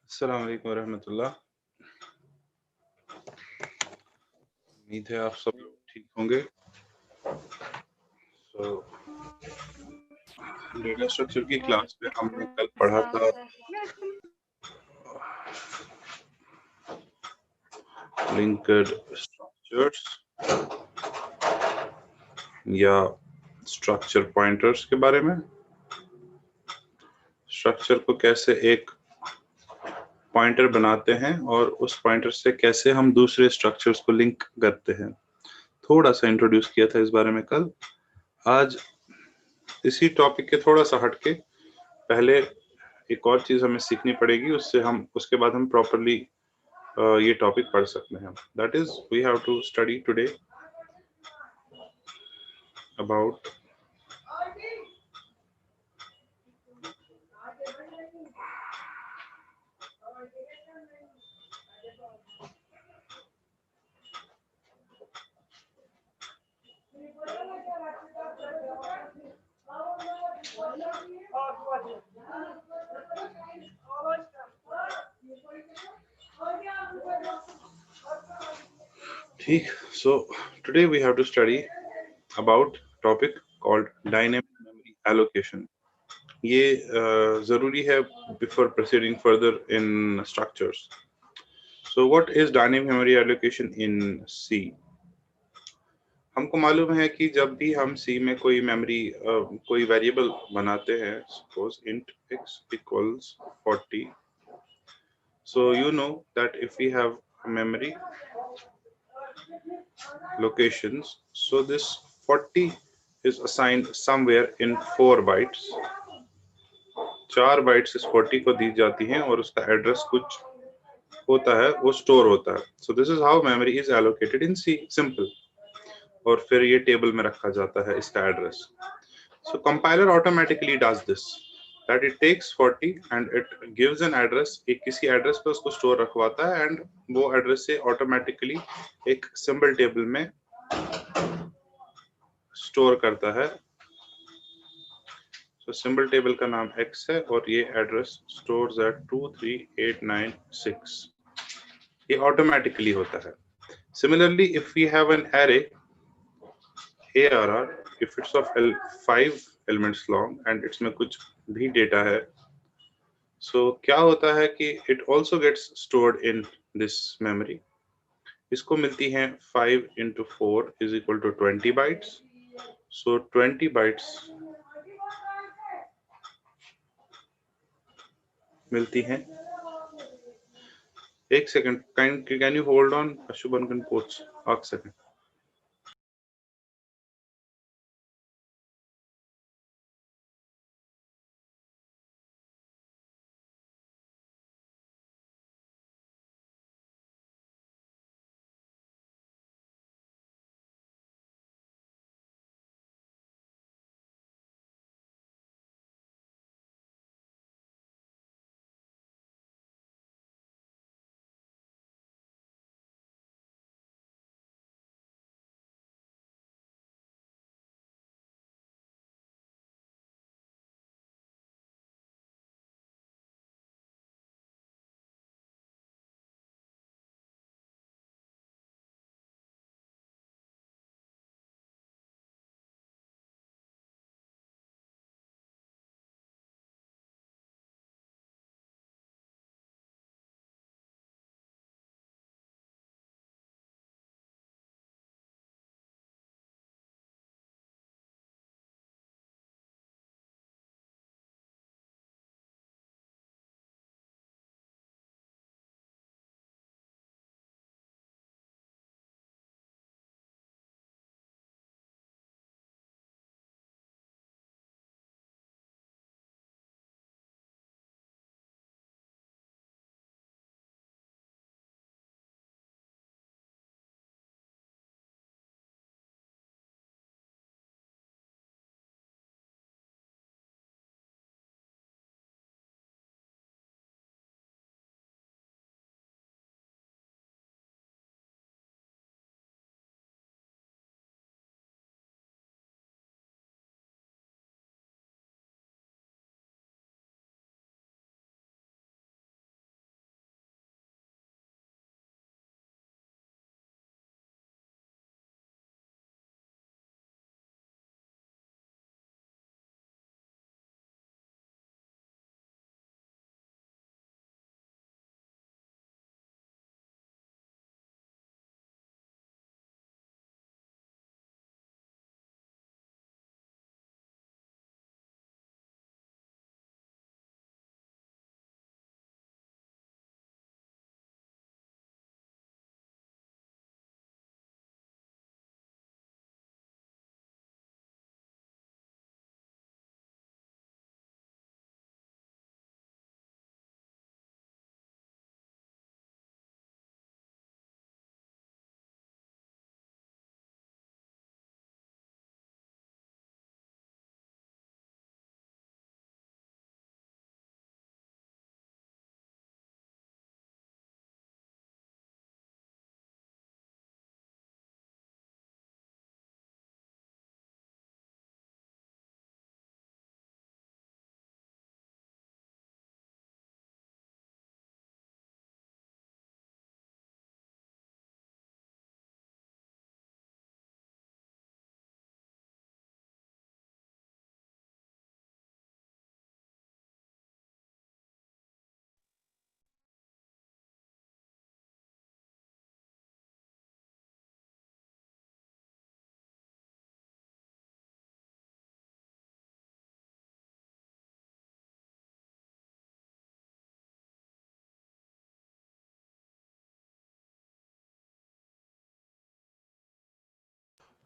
अस्सलाम वालेकुम रहमतुल्लाह। उम्मीद है आप सब लोग ठीक होंगे। तो डेटा स्ट्रक्चर की क्लास में हमने कल पढ़ा था लिंक्ड स्ट्रक्चर्स या स्ट्रक्चर पॉइंटर्स के बारे में। स्ट्रक्चर को कैसे एक पॉइंटर बनाते हैं और उस पॉइंटर से कैसे हम दूसरे स्ट्रक्चर्स को लिंक करते हैं, थोड़ा सा इंट्रोड्यूस किया था इस बारे में कल। आज इसी टॉपिक के थोड़ा सा हटके पहले एक और चीज हमें सीखनी पड़ेगी, उसके बाद हम प्रॉपरली ये टॉपिक पढ़ सकते हैं। That is we have to study today about ठीक। So today we have to study about topic called dynamic memory allocation. ये जरूरी है before proceeding further in structures. So what is dynamic memory allocation in C? हमको मालूम है कि जब भी हम सी में कोई मेमोरी कोई वेरिएबल बनाते हैं, suppose int x equals 40, so you know that if we have memory locations, so this 40 is assigned somewhere in 4 bytes. 4 bytes इस 40 को दी जाती हैं और उसका एड्रेस कुछ होता है, वो स्टोर होता है। So this is how memory is allocated in C, simple. और फिर ये टेबल में रखा जाता है इसका address. So compiler automatically does this, that it takes 40 and it gives an address, एक किसी एड्रेस पे उसको स्टोर रखवाता है एंड वो एड्रेस से ऑटोमेटिकली एक सिंबल टेबल में स्टोर करता है। तो सिंबल टेबल का नाम x है और ये एड्रेस स्टोर्स एट 23896। ये ऑटोमेटिकली होता है। Similarly if we have an array ARR, if it's of 5 elements long and it's में कुछ भी डेटा है, so क्या होता है कि it also gets stored in this memory. इसको मिलती हैं 5 into 4 is equal to 20 bytes. So 20 bytes मिलती हैं। एक second, can you hold on? Ashubhan can post. एक second.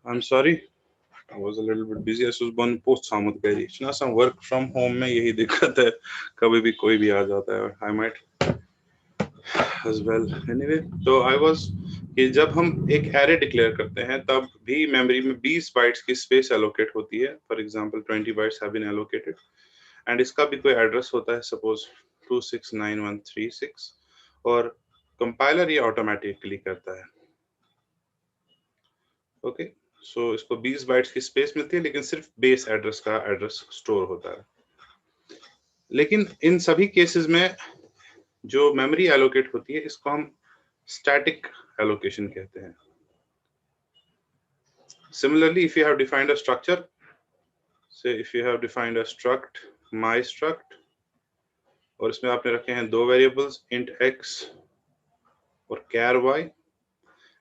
I'm sorry, I was a little bit busy. I was born post सामुद करी इतना सा work from home में यही दिक्कत है, कभी भी कोई भी आ जाता है. I might as well. Anyway, तो I was कि जब हम एक array declare करते हैं तब भी memory में 20 bytes की space allocate होती है. For example, 20 bytes have been allocated. And इसका भी कोई address होता है, suppose 2691136, और compiler ये automatically करता है. Okay, so इसको 20 bytes की space मिलती है, लेकिन सिर्फ base address का address store होता है. लेकिन इन सभी cases में जो memory allocate होती है इसको हम static allocation कहते हैं. Similarly, if you have defined a structure, say if you have defined a struct my struct, और इसमें आपने रखे हैं दो variables int x और char y,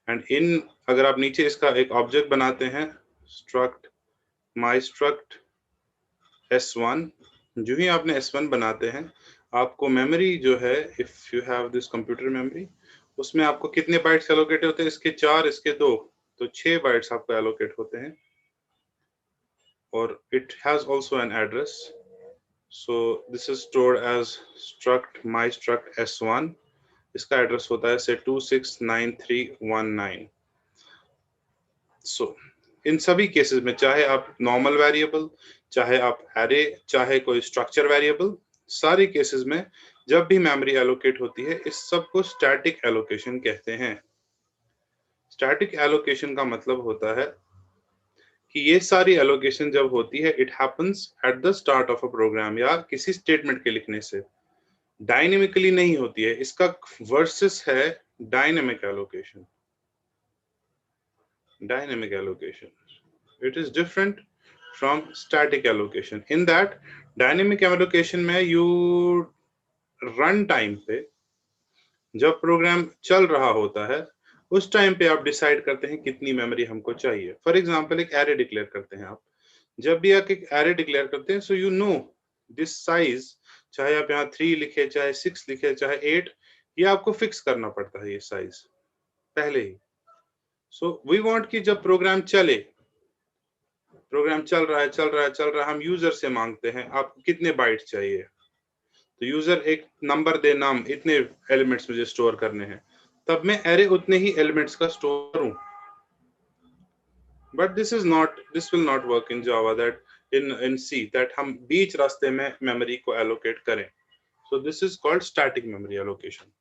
and in अगर आप नीचे इसका एक object बनाते हैं struct my struct s1, जो ही आपने s1 बनाते हैं आपको मेमोरी जो है if you have this computer memory, उसमें आपको कितने बाइट्स एलोकेट होते हैं? इसके 4, इसके 2, तो 6 बाइट्स आपको एलोकेट होते हैं. और it has also an address, so this is stored as struct my struct s1. इसका एड्रेस होता है से 269319. so इन सभी केसेस में चाहे आप नॉर्मल वेरिएबल, चाहे आप एरे, चाहे कोई स्ट्रक्चर वेरिएबल, सारे केसेस में जब भी मेमोरी एलोकेट होती है इस सब को स्टैटिक एलोकेशन कहते हैं. स्टैटिक एलोकेशन का मतलब होता है कि ये सारी एलोकेशन जब होती है it happens at the start of a program या किसी स्टेटमेंट के लिखने से. डायनेमिकली नहीं होती है. इसका वर्सेस है dynamic allocation. Dynamic allocation, it is different from static allocation in that dynamic allocation में you run time पे जब प्रोग्राम चल रहा होता है उस टाइम पे आप डिसाइड करते हैं कितनी मेमोरी हमको चाहिए. फॉर एग्जांपल एक एरे डिक्लेयर करते हैं आप. जब भी आप एक एरे डिक्लेयर करते हैं so you know this size, चाहे आप यहाँ 3 लिखे, चाहे 6 लिखे, चाहे 8, ये आपको फिक्स करना पड़ता है ये साइज पहले ही. सो वी वांट कि जब प्रोग्राम चले, प्रोग्राम चल रहा है, हम यूजर से मांगते हैं आपको कितने बाइट चाहिए. तो यूजर एक नंबर दे, नाम, इतने एलिमेंट्स मुझे स्टोर करने हैं, तब मैं एरे उतने ही एलिमेंट्स का स्टोर करूं. But this will not work in Java, that in see that हम बीच रास्ते में मेमोरी को एलोकेट करें. सो this is called static memory allocation.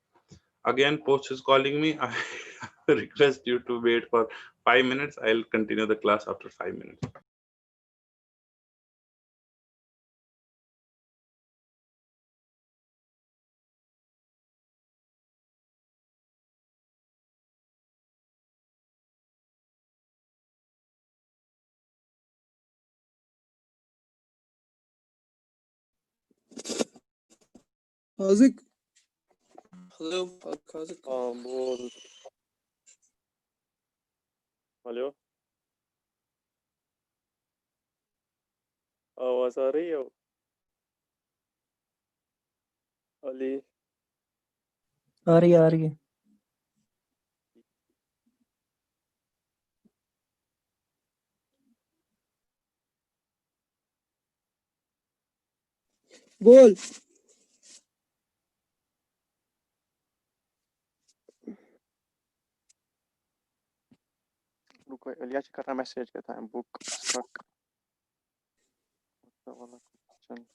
Again, Post is calling me. I request you to wait for 5 minutes. I'll continue the class after 5 minutes. Hazik. Hello Hazik. बोल. Hello, आवाज आ रही है अली? आ रही है. बोल. रुको, अलिया से करना मैसेज करता है. बुक स्ट्रक वाला क्वेश्चन.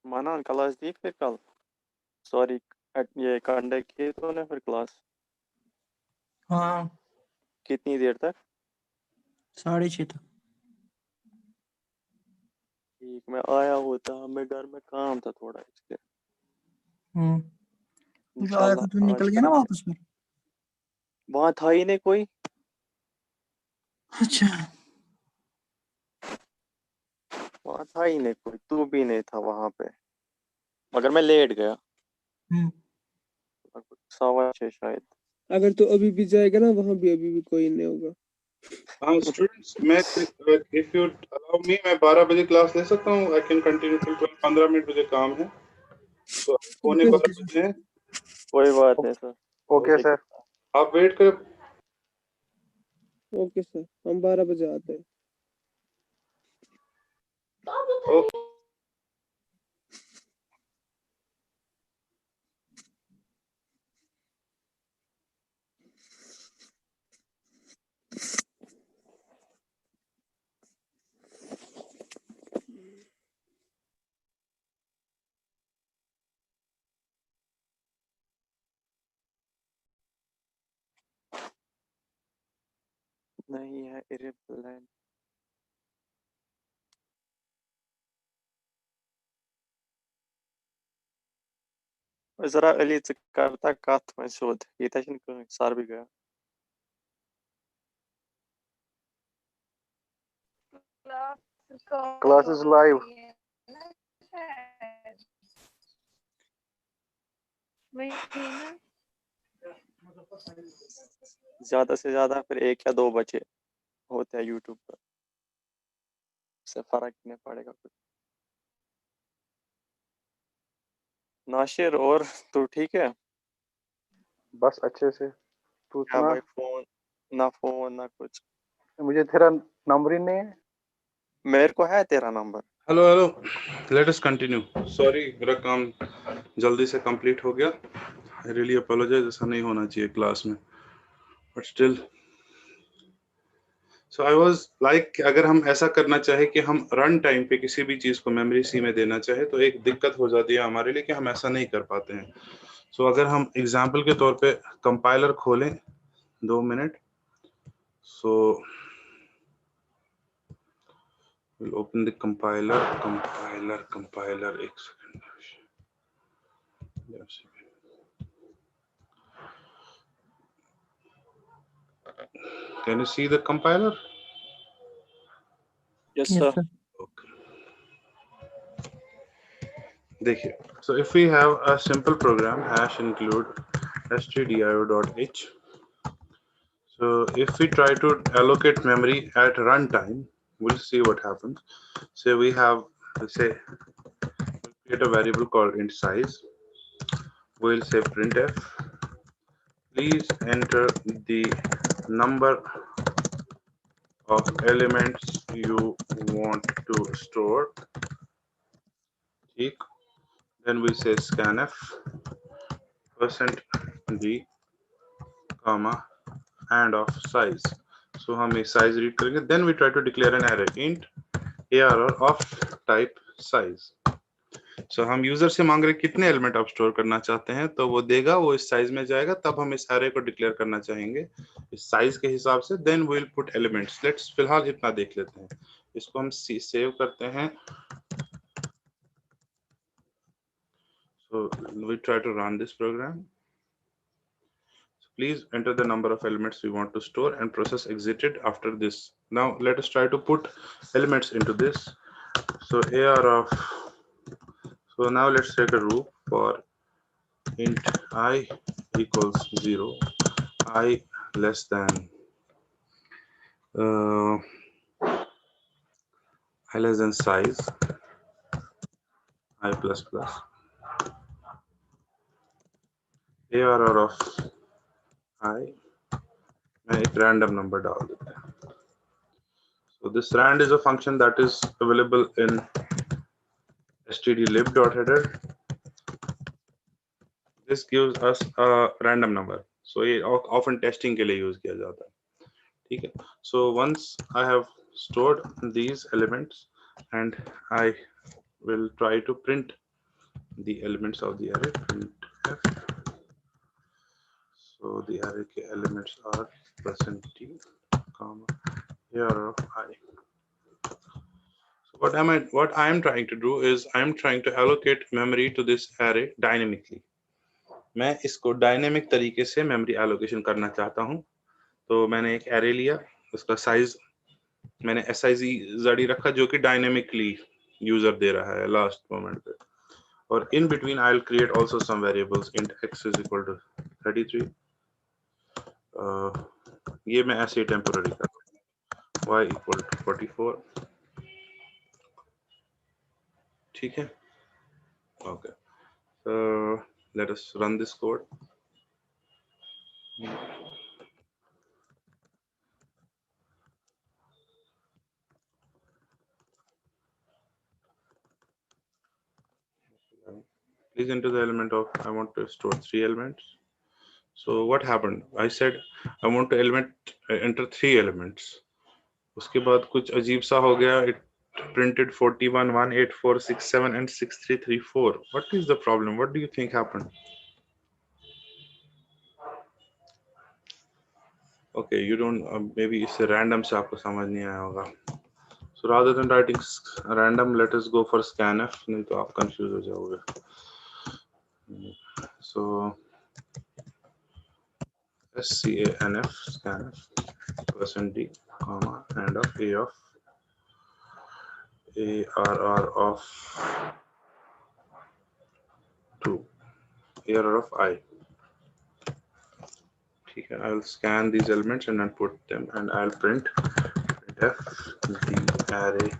माना क्लास दी फिर कल? सॉरी, ये कंडक्ट किए तो ने फिर क्लास? हाँ, कितनी देर तक? 6:30 तक. ठीक, मैं आया होता, मैं घर में काम था थोड़ा इसलिए. मुझे आया था, तू निकल गया ना वापस फिर. वहाँ था ही नहीं कोई. अच्छा, वहाँ था ही नहीं कोई, तू भी नहीं था वहाँ पे. अगर मैं लेट गया हम्म, 6:15 शायद। अगर तू अभी भी जाएगा ना वहां भी अभी भी कोई नहीं होगा। हाँ स्टूडेंट्स, मैं इफ यू अलाउ मी, मैं 12 बजे क्लास ले सकता हूँ। I can continue till 15 minute, मुझे काम है। तो पौने ओके 12 बजे हैं। कोई बात नहीं सर। Okay sir. आप वेट करो। ओके सर, हम 12 बजे आते हैं। ओ, नहीं है irrelevant। जरा अली करता कथ में शोध ये सर भी गया। Class is live. ज्यादा से ज्यादा फिर 1 या 2 बचे होते हैं यूट्यूब पर, इससे फर्क नहीं पड़ेगा कुछ। नाशिर और तू ठीक है? बस अच्छे से। तू क्या सुना? भाई, फोन ना कुछ। मुझे तेरा नंबर ही नहीं है। मेरे को है तेरा number. Hello hello, let us continue. Sorry, मेरा काम जल्दी से कंप्लीट हो गया। आई रियली अपोलोजाइज, ऐसा नहीं होना चाहिए क्लास में, but still. So I was like, अगर हम ऐसा करना चाहे कि हम रन टाइम पे किसी भी चीज को मेमोरी सी में देना चाहे, तो एक दिक्कत हो जाती है हमारे लिए कि हम ऐसा नहीं कर पाते हैं। सो अगर हम एग्जाम्पल के तौर पे कंपाइलर खोलें, 2 minute. So we'll open the compiler, एक second. Can you see the compiler? Yes yes sir. sir. Okay. देखिए, so if we have a simple program hash include stdio.h, so if we try to allocate memory at runtime, we'll see what happens. Say we have, say, create a variable called int size. We'll say printf, please enter the number of elements you want to store. ठीक, then we say scanf %d comma and of size. So हम ये size read करेंगे, then we try to declare an array int arr of type size. So हम user से मांग रहे कितने element आप स्टोर करना चाहते हैं, तो वो देगा, वो इस साइज में जाएगा, तब हम इस array को डिक्लेयर करना चाहेंगे इस साइज के हिसाब से, then we'll put elements. Let's फिलहाल इतना देख लेते हैं, इसको हम सेव करते हैं। So we try to run this program. Please enter the number of elements we want to store and process exited after this. Now let us try to put elements into this. So AR of, so now let's take a loop for int I equals 0, I less than size, I plus plus, ARR of I, मैं एक random number डाल देते हैं. So this rand is a function that is available in stdlib.header. This gives us a random number. So ये often testing के लिए use किया जाता है. ठीक है. So once I have stored these elements and I will try to print the elements of the array, printf. So the array के elements are %t comma here of I. So what I am trying to do is I am trying to allocate memory to this array dynamically. मैं इसको dynamic तरीके से memory allocation करना चाहता हूं. तो मैंने एक एरे लिया, उसका साइज मैंने siz रखा, जो कि डायनेमिकली यूजर दे रहा है लास्ट मोमेंट पे. or in between I'll create also some variables. Int x is equal to 33. ये मैं ऐसे temporary कर y equal to 44. ठीक है? Okay. So let us run this code. Please enter the element of, I want to store 3 elements. So what happened? I said I want to enter 3 elements. उसके बाद कुछ अजीब सा हो गया. It printed 41, 1, 8, 4, 6, 7 and 6, 3, 3, 4. What is the problem? What do you think happened? Okay, you don't, maybe इससे random से आपको समझ नहीं आया होगा. So rather than writing random, let us go for scanf. नहीं तो आप confuse हो जाओगे. So scanf %d comma and of a of arr of 2 arr of I. ठीक है, I'll scan these elements and then put them and I'll print f the array is.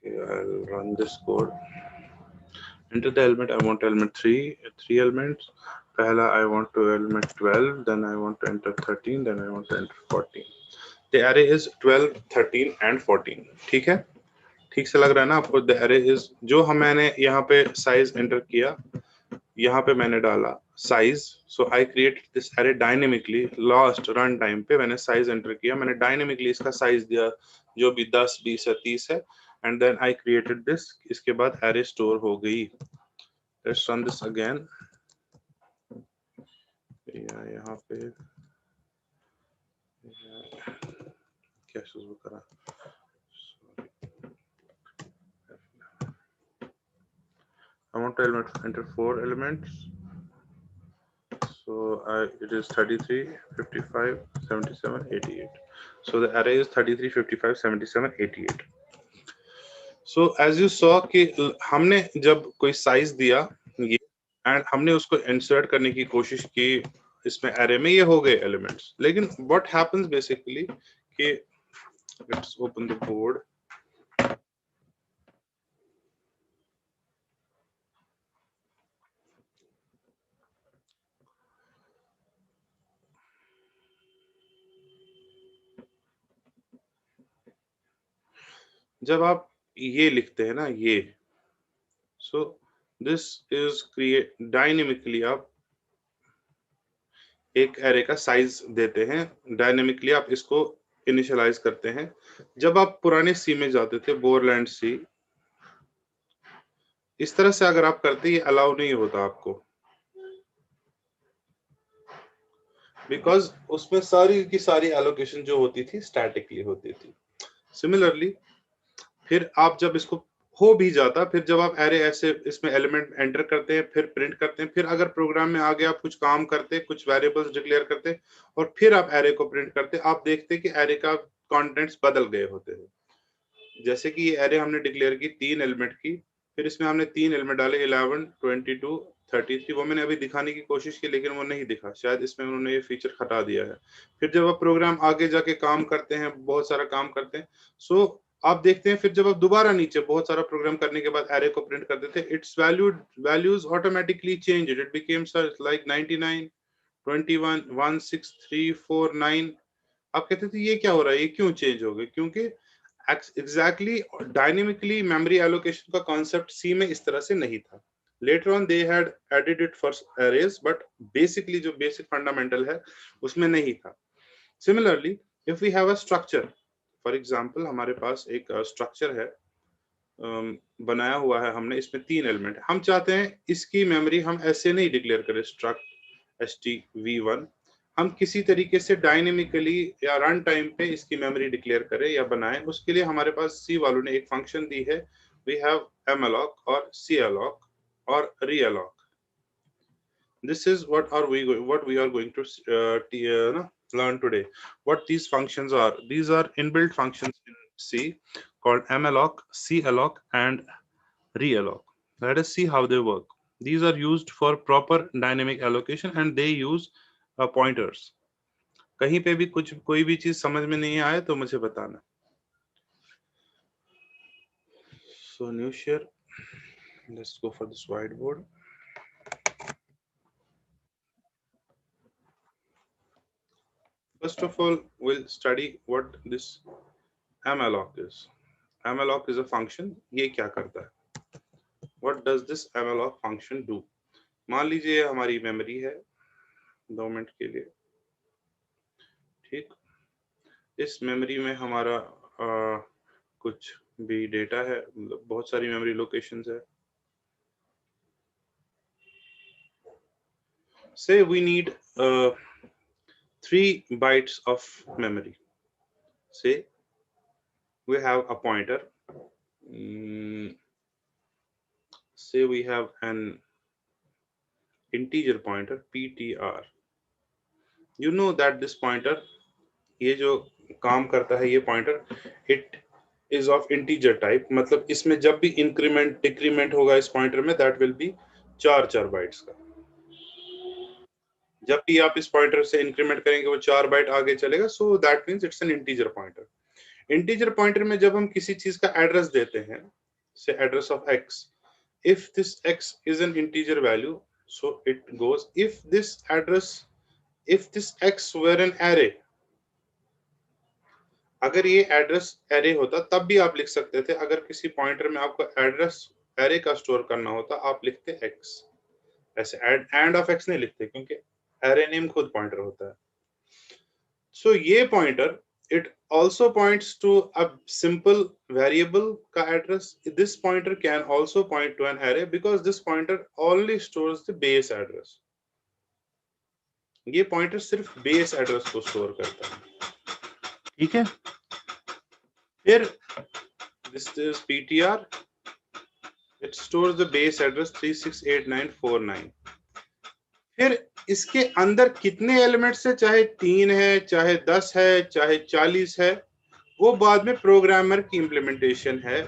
Okay, I'll run this code. Enter the element. I want element 3 elements. पहला I want to element 12, then I want to enter 13, then I want to enter 14. The array is 12, 13 and 14. ठीक है, ठीक से लग रहा है ना आपको? The array is, जो मैंने यहाँ पे size enter किया, यहाँ पे मैंने डाला size. So I created this array dynamically. Last run time पे मैंने size enter किया, मैंने dynamically इसका size दिया जो भी 10, 20 या 30 है, and then I created this. इसके बाद array store हो गई. Let's run this again. यहाँ पे क्या शुरू करा? I want to enter 4 elements. So it is 33, 55, 77, 88. So the array is 33, 55, 77, 88. So as you saw कि हमने जब कोई size दिया ये and हमने उसको insert करने की कोशिश की इसमें array में, ये हो गए elements. लेकिन what happens basically कि let's open the board. जब आप ये लिखते हैं ना ये, so this is create dynamically. आप एक एरे का साइज देते हैं डायनेमिकली, आप इसको इनिशियलाइज करते हैं. जब आप पुराने सी में जाते थे, बोरलैंड सी, इस तरह से अगर आप करते, ये अलाउ नहीं होता आपको, बिकॉज उसमें सारी की सारी एलोकेशन जो होती थी स्टैटिकली होती थी. सिमिलरली फिर आप जब इसको हो भी जाता, फिर जब आप एरे ऐसे इसमें एलिमेंट एंटर करते हैं, फिर प्रिंट करते हैं, फिर अगर प्रोग्राम में आगे आप कुछ काम करते, कुछ वेरिएबल्स डिक्लेयर करते और फिर आप एरे को प्रिंट करते, आप देखते कि एरे का कंटेंट्स बदल गए होते हैं. जैसे कि ये एरे हमने डिक्लेयर की 3 एलिमेंट की, फिर इसमें हमने 3 एलिमेंट डाले 11, 22, 33. वो मैंने अभी दिखाने की कोशिश की लेकिन वो नहीं दिखा, शायद इसमें उन्होंने ये फीचर हटा दिया है. फिर जब आप प्रोग्राम आगे जाके काम करते हैं, बहुत सारा काम करते हैं, सो आप देखते हैं फिर जब आप दोबारा नीचे बहुत सारा प्रोग्राम करने के बाद एरे को प्रिंट कर देते, it's values automatically change. It became like 99, 21, 1, 6, 3, 4, 9. आप कहते थे ये क्या हो रहा है, ये क्यों चेंज हो गए? क्योंकि एग्जैक्टली डायनेमिकली मेमोरी एलोकेशन का कॉन्सेप्ट सी में इस तरह से नहीं था. Later on they had added it for arrays, but basically जो बेसिक फंडामेंटल है उसमें नहीं था. Similarly if we have a structure, for example हमारे पास एक स्ट्रक्चर है, बनाया हुआ है हमने, इसमें 3 एलिमेंट. हम चाहते हैं इसकी मेमोरी हम ऐसे नहीं डिक्लेयर करें स्ट्रक्ट stv1, हम किसी तरीके से डायनेमिकली या रन टाइम पे इसकी मेमोरी डिक्लेयर करें या बनाएं. उसके लिए हमारे पास सी वालों ने एक फंक्शन दी है, वी हैव malloc और calloc और realloc. This is what we are going to learn today. What these functions are? These are inbuilt functions in C. called malloc, calloc, and realloc. Let us see how they work. These are used for proper dynamic allocation and they use pointers. कहीं पे भी कोई भी चीज समझ में नहीं आए तो मुझे बताना. So new share. Let's go for this whiteboard. First of all, we'll study what this malloc is. Malloc is a function. ये क्या करता है? What does this malloc function do? मान लीजिए हमारी मेमोरी है 2 मिनट के लिए, ठीक. इस मेमोरी में हमारा कुछ भी डेटा है, मतलब बहुत सारी मेमोरी लोकेशंस है. Say we need 3 bytes of memory. Say we have a pointer. Say we have an integer pointer ptr. You know that this pointer, ये जो काम करता है ये pointer, it is of integer type. मतलब इसमें जब भी increment decrement होगा इस pointer में, that will be 4 bytes का. जब भी आप इस पॉइंटर से इंक्रीमेंट करेंगे वो 4 बाइट आगे चलेगा. So that means it's an integer pointer. Integer pointer में जब हम किसी चीज का एड्रेस देते हैं, से address of x, if this x is an integer value, so it goes, if this x were an array, अगर ये एड्रेस एरे होता तब भी आप लिख सकते थे. अगर किसी पॉइंटर में आपको एड्रेस एरे का स्टोर करना होता आप लिखते x. ऐसे एंड ऑफ x नहीं लिखते क्योंकि एरे नेम खुद पॉइंटर होता है. सो ये pointer it also points to a simple variable का address. This pointer can also point to an array because this pointer only stores the base address. ये pointer सिर्फ base address को store करता है, ठीक है. फिर this is ptr, it stores the base address 368949. फिर इसके अंदर कितने एलिमेंट्स है, चाहे 3 है, चाहे 10 है, चाहे 40 है, वो बाद में प्रोग्रामर की इंप्लीमेंटेशन है.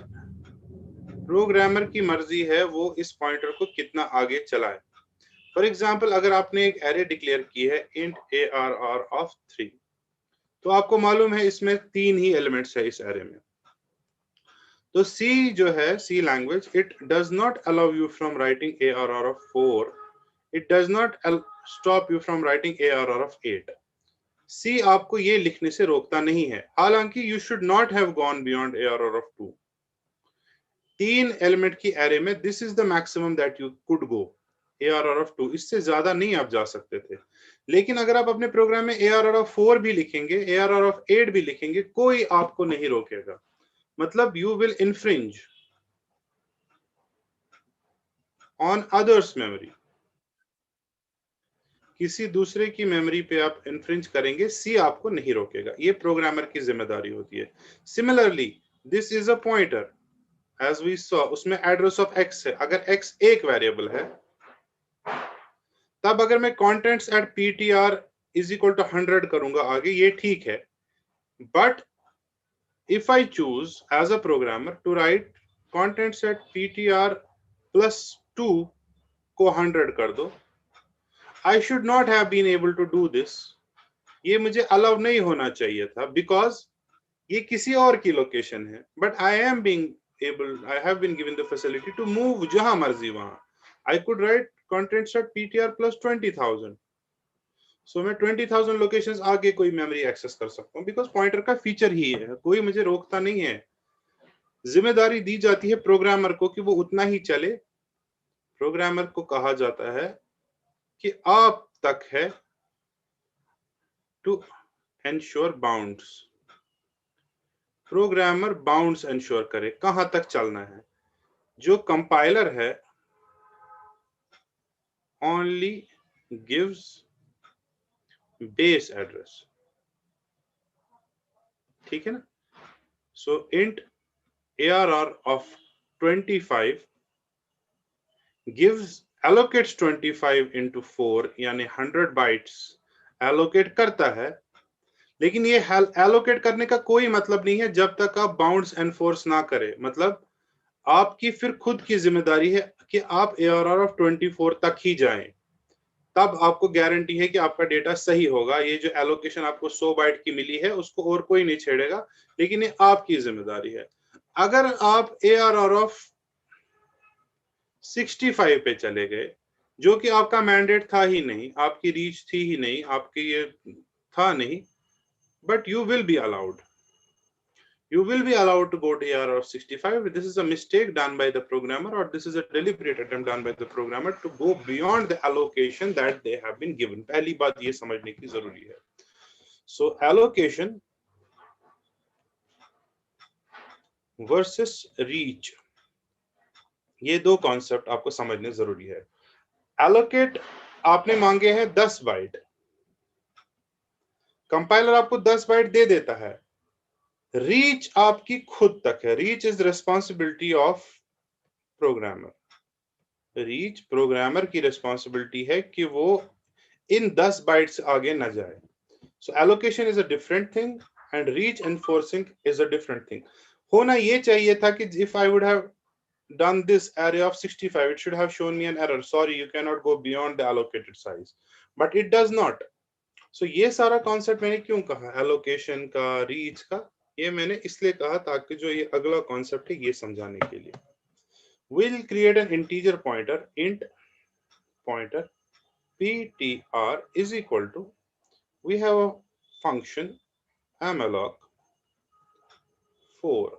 प्रोग्रामर की मर्जी है वो इस पॉइंटर को कितना आगे चलाए. फॉर एग्जांपल, अगर आपने एक एरे डिक्लेयर की है int arr of 3, तो आपको मालूम है इसमें 3 ही एलिमेंट्स है इस एरे में. तो C जो है, C language, it does not allow you from writing arr of 4. It does not stop you from writing arr of 8. C आपको ये लिखने से रोकता नहीं है, हालांकि you should not have gone beyond arr of 2. 3 element की एरे में this is the maximum that you could go. arr of 2, इससे ज्यादा नहीं आप जा सकते थे. लेकिन अगर आप अपने प्रोग्राम में arr of 4 भी लिखेंगे, arr of 8 भी लिखेंगे, कोई आपको नहीं रोकेगा. मतलब you will infringe on others memory. किसी दूसरे की मेमोरी पे आप इन्फ्रिंज करेंगे, सी आपको नहीं रोकेगा. ये प्रोग्रामर की जिम्मेदारी होती है. Similarly this is a pointer, as we saw, उसमें एड्रेस ऑफ x है. अगर x एक वेरिएबल है, तब अगर मैं contents at ptr is equal to 100 करूंगा आगे, ये ठीक है. But if I choose as a programmer to write contents at ptr +2 को 100 कर दो, I should not have been able to do this. ये मुझे अलाउ नहीं होना चाहिए था because ये किसी और की लोकेशन है. But I am being able, I have been given the facility to move जहां मर्जी वहां. I could write contents at ptr plus 20,000. So मैं 20,000 लोकेशंस आगे कोई मेमोरी एक्सेस कर सकता हूं because पॉइंटर का फीचर ही है, कोई मुझे रोकता नहीं है. जिम्मेदारी दी जाती है प्रोग्रामर को कि वो उतना ही चले. प्रोग्रामर को कहा जाता है कि आप तक है to ensure bounds. Programmer bounds ensure करे, कहां तक चलना है. जो कंपाइलर है ओनली गिव्स बेस एड्रेस, ठीक है ना. सो int arr of 25 gives allocates 25 into 4 यानी 100 बाइट्स allocate करता है. लेकिन ये एलोकेट करने का कोई मतलब नहीं है जब तक आप बाउंड्स एनफोर्स ना करें। मतलब आपकी फिर खुद की जिम्मेदारी है कि आप ARR ऑफ 24 तक ही जाएं, तब आपको गारंटी है कि आपका डेटा सही होगा। ये जो एलोकेशन आपको 100 बाइट की मिली है उसको और कोई नहीं छेड़ेगा, लेकिन ये आपकी जिम्मेदारी है। अगर आप ARR ऑफ 65 पे चले गए, जो कि आपका मैंडेट था ही नहीं, आपकी रीच थी ही नहीं, आपकी ये था नहीं, but you will be allowed. You will be allowed to go to ARR of 65. This is a mistake done by the programmer, or this is a deliberate attempt done by the programmer to go beyond the allocation that they have been given. पहली बात ये समझने की जरूरी है. So allocation versus reach, ये दो concept आपको समझने जरूरी है. Allocate आपने मांगे हैं 10 बाइट, कंपाइलर आपको 10 बाइट दे देता है. रीच आपकी खुद तक है. Reach is responsibility of programmer. Reach programmer की रिस्पॉन्सिबिलिटी है कि वो इन 10 बाइट से आगे न जाए. So allocation is a different thing and reach enforcing is a different thing. होना ये चाहिए था कि if I would have done this array of 65, it should have shown me an error. Sorry, you cannot go beyond the allocated size. But it does not. So ये सारा concept मैंने क्यों कहा एलोकेशन का, रीच का? ये मैंने इसलिए कहा ताकि जो ये अगला कॉन्सेप्ट है ये समझाने के लिए. We'll create an integer pointer, int pointer ptr is equal to, we have a function malloc 4.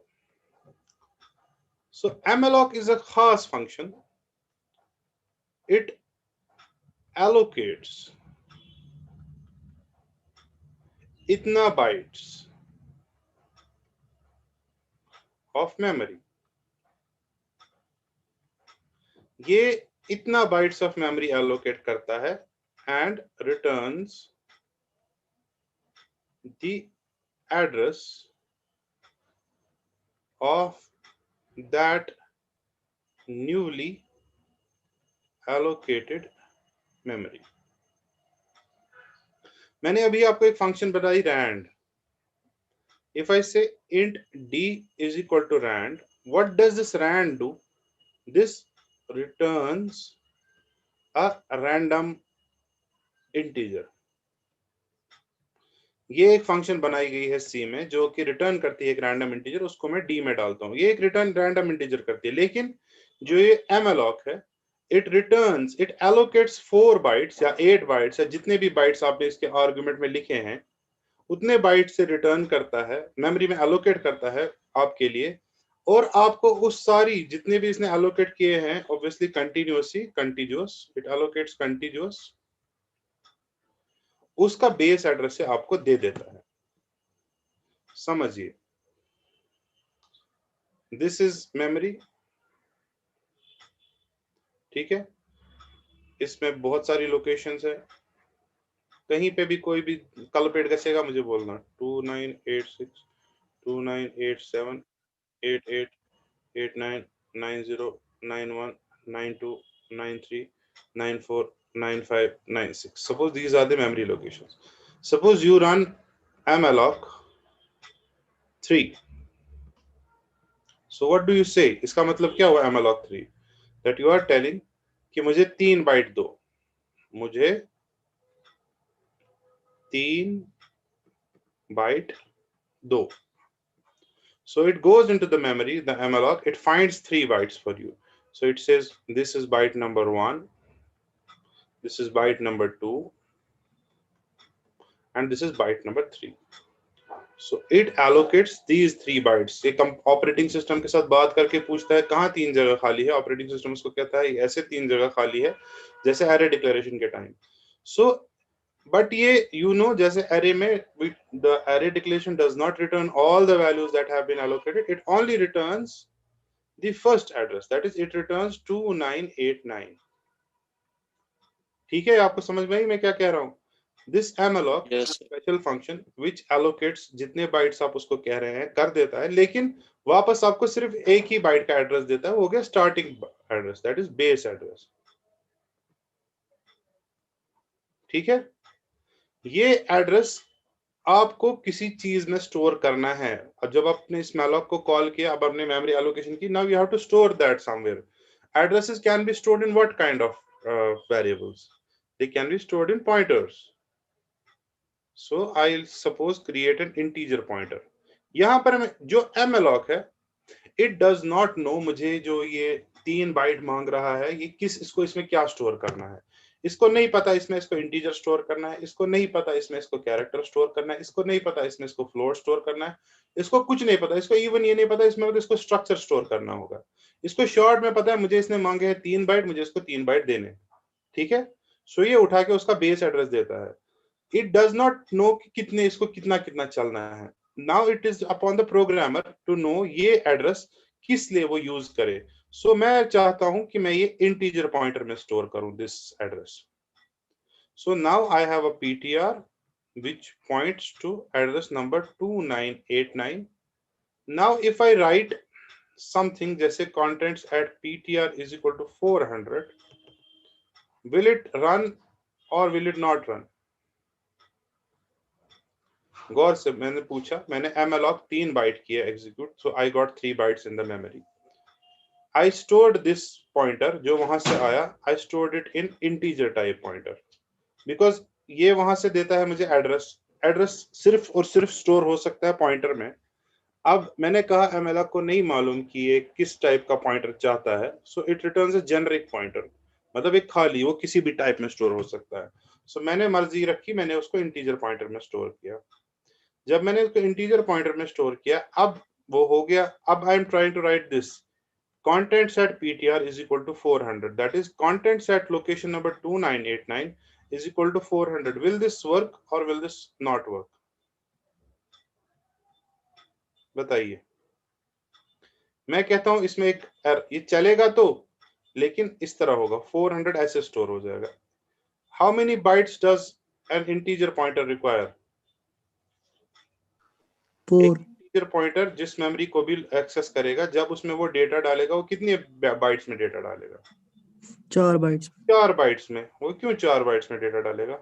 So malloc is a खास function. It allocates इतना bytes of memory. ये इतना bytes of memory allocate करता है and returns the address of that newly allocated memory. मैंने अभी आपको एक फंक्शन बताई rand. If I say int d is equal to rand, what does this rand do? This returns a random integer. ये एक function बनाई गई है सी में जो कि रिटर्न करती है एक रैंडम इंटीजर, उसको मैं डी में डालता हूं. ये एक रिटर्न रैंडम इंटीजर करती है. लेकिन जो ये malloc है, it allocates 4 बाइट्स या 8 बाइट्स या जितने भी बाइट्स आपने इसके आर्गुमेंट में लिखे हैं उतने बाइट से रिटर्न करता है, मेमोरी में एलोकेट करता है आपके लिए. और आपको उस सारी जितने भी इसने एलोकेट किए हैं, obviously continuous, it allocates continuous, उसका बेस एड्रेस से आपको दे देता है. समझिए, दिस इज मेमोरी. ठीक है, इसमें बहुत सारी लोकेशंस है. कहीं पे भी कोई भी कलपेट कसेगा मुझे बोलना. 2986 2987 88 89 90 91 92 93 94 95 96. Suppose these are the memory locations. Suppose you run malloc 3. So what do you say? इसका मतलब क्या हुआ malloc 3? That you are telling कि मुझे 3 बाइट दो, मुझे 3 बाइट दो. So it goes into the memory, the malloc, it finds 3 bytes for you. So it says this is byte number 1, this is byte number 2, and this is byte number 3. So it allocates these 3 bytes. ये operating system के साथ बात करके पूछता है कहाँ 3 जगह खाली है. ऑपरेटिंग सिस्टम उसको कहता है ऐसे 3 जगह खाली है जैसे एरे डिक्लेरेशन के टाइम. सो बट ये जैसे एरे में the array declaration does not return all the values that have been allocated. It only returns the first address, that is it returns 2989. ठीक है, आपको समझ में आई मैं क्या कह रहा हूं? This malloc is a special function which allocates जितने बाइट्स आप उसको कह रहे हैं कर देता है, लेकिन वापस आपको सिर्फ एक ही बाइट का एड्रेस देता है. वो हो गया starting address, that is base address. ठीक है, ये एड्रेस आपको किसी चीज में स्टोर करना है, और जब आपने इस malloc को कॉल किया, अब आपने मेमोरी एलोकेशन की, now you have to store that somewhere. Addresses can be stored in what kind of variables? They can be stored in pointers. So I'll suppose create an integer pointer. यहाँ पर मैं जो malloc है, it does not know मुझे जो ये 3 bite मांग रहा है, ये किस, इसको इसमें क्या स्टोर करना है. इसको नहीं पता इसमें इसको इंटीजर स्टोर करना है, इसको नहीं पता इसमें इसको कैरेक्टर स्टोर करना है, इसको नहीं पता इसमें इसको फ्लोट स्टोर करना है, इसको कुछ नहीं पता, इसको इवन ये नहीं पता इसमें इसको स्ट्रक्चर स्टोर करना होगा. इसको शॉर्ट में पता है मुझे इसने मांगे हैं 3 बाइट, मुझे इसको 3 बाइट देने. ठीक है. सो ये उठा के उसका बेस एड्रेस देता है. इट डज नॉट नो कि कितने इसको कितना कितना चलना है. Now it is upon the programmer to know ये एड्रेस किस लिए वो यूज करे. सो मैं चाहता हूं कि मैं ये इंटीजर पॉइंटर में स्टोर करूं this address. So now I have a ptr which points to address number 2989. now if I write something जैसे contents at ptr is equal to 400, will it run or will it not run? गौर से मैंने पूछा, मैंने malloc 3 bite किया execute, so I got 3 bytes in the memory. I stored this pointer जो वहां से आया, I stored it in integer type pointer because ये वहां से देता है मुझे एड्रेस. एड्रेस सिर्फ और सिर्फ स्टोर हो सकता है पॉइंटर में. अब मैंने कहा malloc को नहीं मालूम कि ये किस टाइप का पॉइंटर चाहता है, so it returns a generic pointer, मतलब एक खाली, वो किसी भी टाइप में स्टोर हो सकता है. सो मैंने मर्जी रखी, मैंने उसको इंटीजर पॉइंटर में स्टोर किया. जब मैंने उसको इंटीजर पॉइंटर में स्टोर किया, अब वो हो गया. अब I am trying to write this contents at ptr is equal to 400, that is contents at location number 2989 is equal to 400. will this work or will this not work? बताइए. मैं कहता हूं इसमें एक ये चलेगा तो, लेकिन इस तरह होगा, 400 ऐसे स्टोर हो जाएगा. how many bytes does an integer pointer require? 4. Integer pointer जिस मेमोरी को भी एक्सेस करेगा, जब उसमें वो डेटा डालेगा, वो कितने बाइट्स में डेटा डालेगा? 4 बाइट्स. 4 बाइट्स में. वो क्यों 4 बाइट्स में डेटा डालेगा?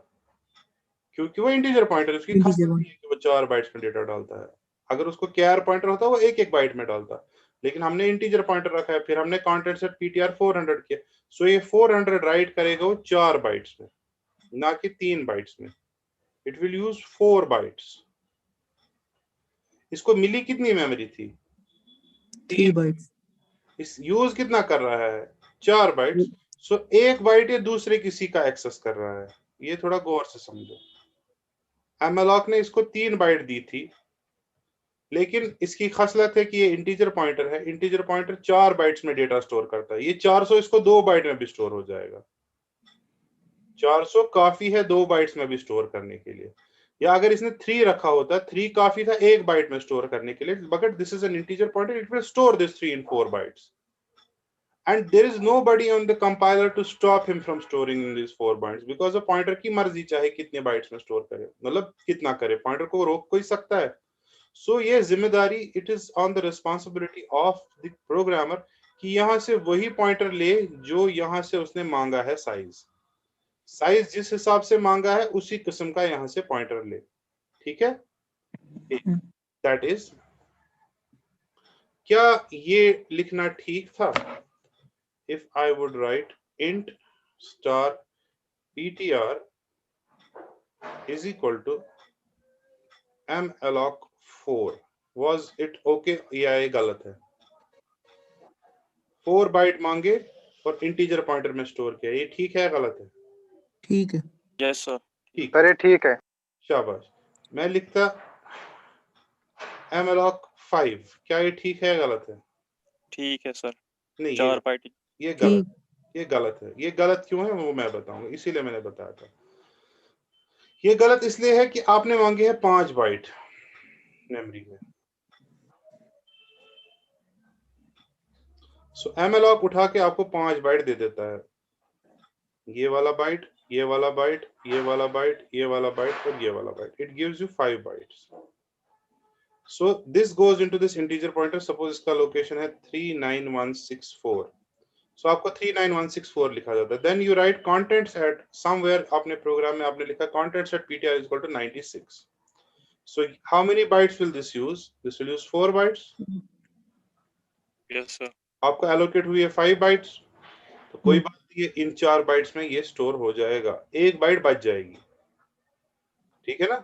क्योंकि वो इंटीजर पॉइंटर, उसकी खासियत ये है कि वो 4 बाइट्स में डेटा डालता है. अगर उसको कैर पॉइंटर होता वो एक एक बाइट में डालता, लेकिन हमने इंटीजर पॉइंटर रखा है, फिर हमने कॉन्टेंट्स एट ptr 400 किया, सो ये 400 राइट करेगा वो 4 बाइट्स में, ना कि 3 बाइट्स में. It will use 4 bytes. इसको मिली कितनी मेमोरी थी? 3 बाइट्स. इस यूज कितना कर रहा है? 4 बाइट्स. सो एक बाइट ये दूसरे किसी का एक्सेस कर रहा है. ये थोड़ा गौर से समझो. malloc ने इसको 3 बाइट दी थी, लेकिन इसकी खासियत है कि ये इंटीजर पॉइंटर है. इंटीजर पॉइंटर 4 बाइट्स में डेटा स्टोर करता है. ये 400 इसको 2 बाइट में भी स्टोर हो जाएगा. 400 काफी है 2 बाइट्स में भी स्टोर करने के लिए. या अगर इसने 3 रखा होता, 3 काफी था 1 बाइट में स्टोर करने के लिए, but this is an integer pointer, it will store this 3 in 4 bytes. and there is nobody on the compiler to stop him from storing in these 4 bytes because the pointer की मर्जी चाहे कितने bytes में store करे, मतलब कितना करे, pointer को रोक कोई सकता है. सो ये जिम्मेदारी, it is on the responsibility of the programmer कि यहाँ से वही पॉइंटर ले जो यहाँ से उसने मांगा है. साइज जिस हिसाब से मांगा है उसी किस्म का यहाँ से पॉइंटर ले. ठीक है. दैट इज, क्या ये लिखना ठीक था? if I would write int star ptr is equal to malloc 4, was it okay या ये गलत है? 4 बाइट मांगे और इंटीजर पॉइंटर में स्टोर किया, ये ठीक है गलत है? ठीक है. Yes sir. ठीक. अरे ठीक है. शाबाश. मैं लिखता malloc 5, क्या ये ठीक है गलत है? ठीक है सर. नहीं, 4 बाइट. ये गलत, ये गलत है. ये गलत क्यों है वो मैं बताऊंगा, इसीलिए मैंने बताया था. ये गलत इसलिए है कि आपने मांगे हैं 5 बाइट मेमोरी में. सो malloc उठा के आपको 5 बाइट दे देता है. ये वाला बाइट, ये वाला बाइट, ये वाला बाइट, ये वाला बाइट और ये वाला byte. It gives you 5 bytes. So this goes into this integer pointer. Suppose इसका लोकेशन है 39164, सो आपको 39164 लिखा जाता है. Then you write contents at somewhere, आपने प्रोग्राम में आपने लिखा contents at ptr is equal to 96. So how many bytes will this use? This will use 4 bytes. Yes, sir. आपको allocate हुई है 5 bytes. तो कोई बात नहीं है, इन 4 bytes में ये store हो जाएगा. 1 byte बच जाएगी. ठीक है ना?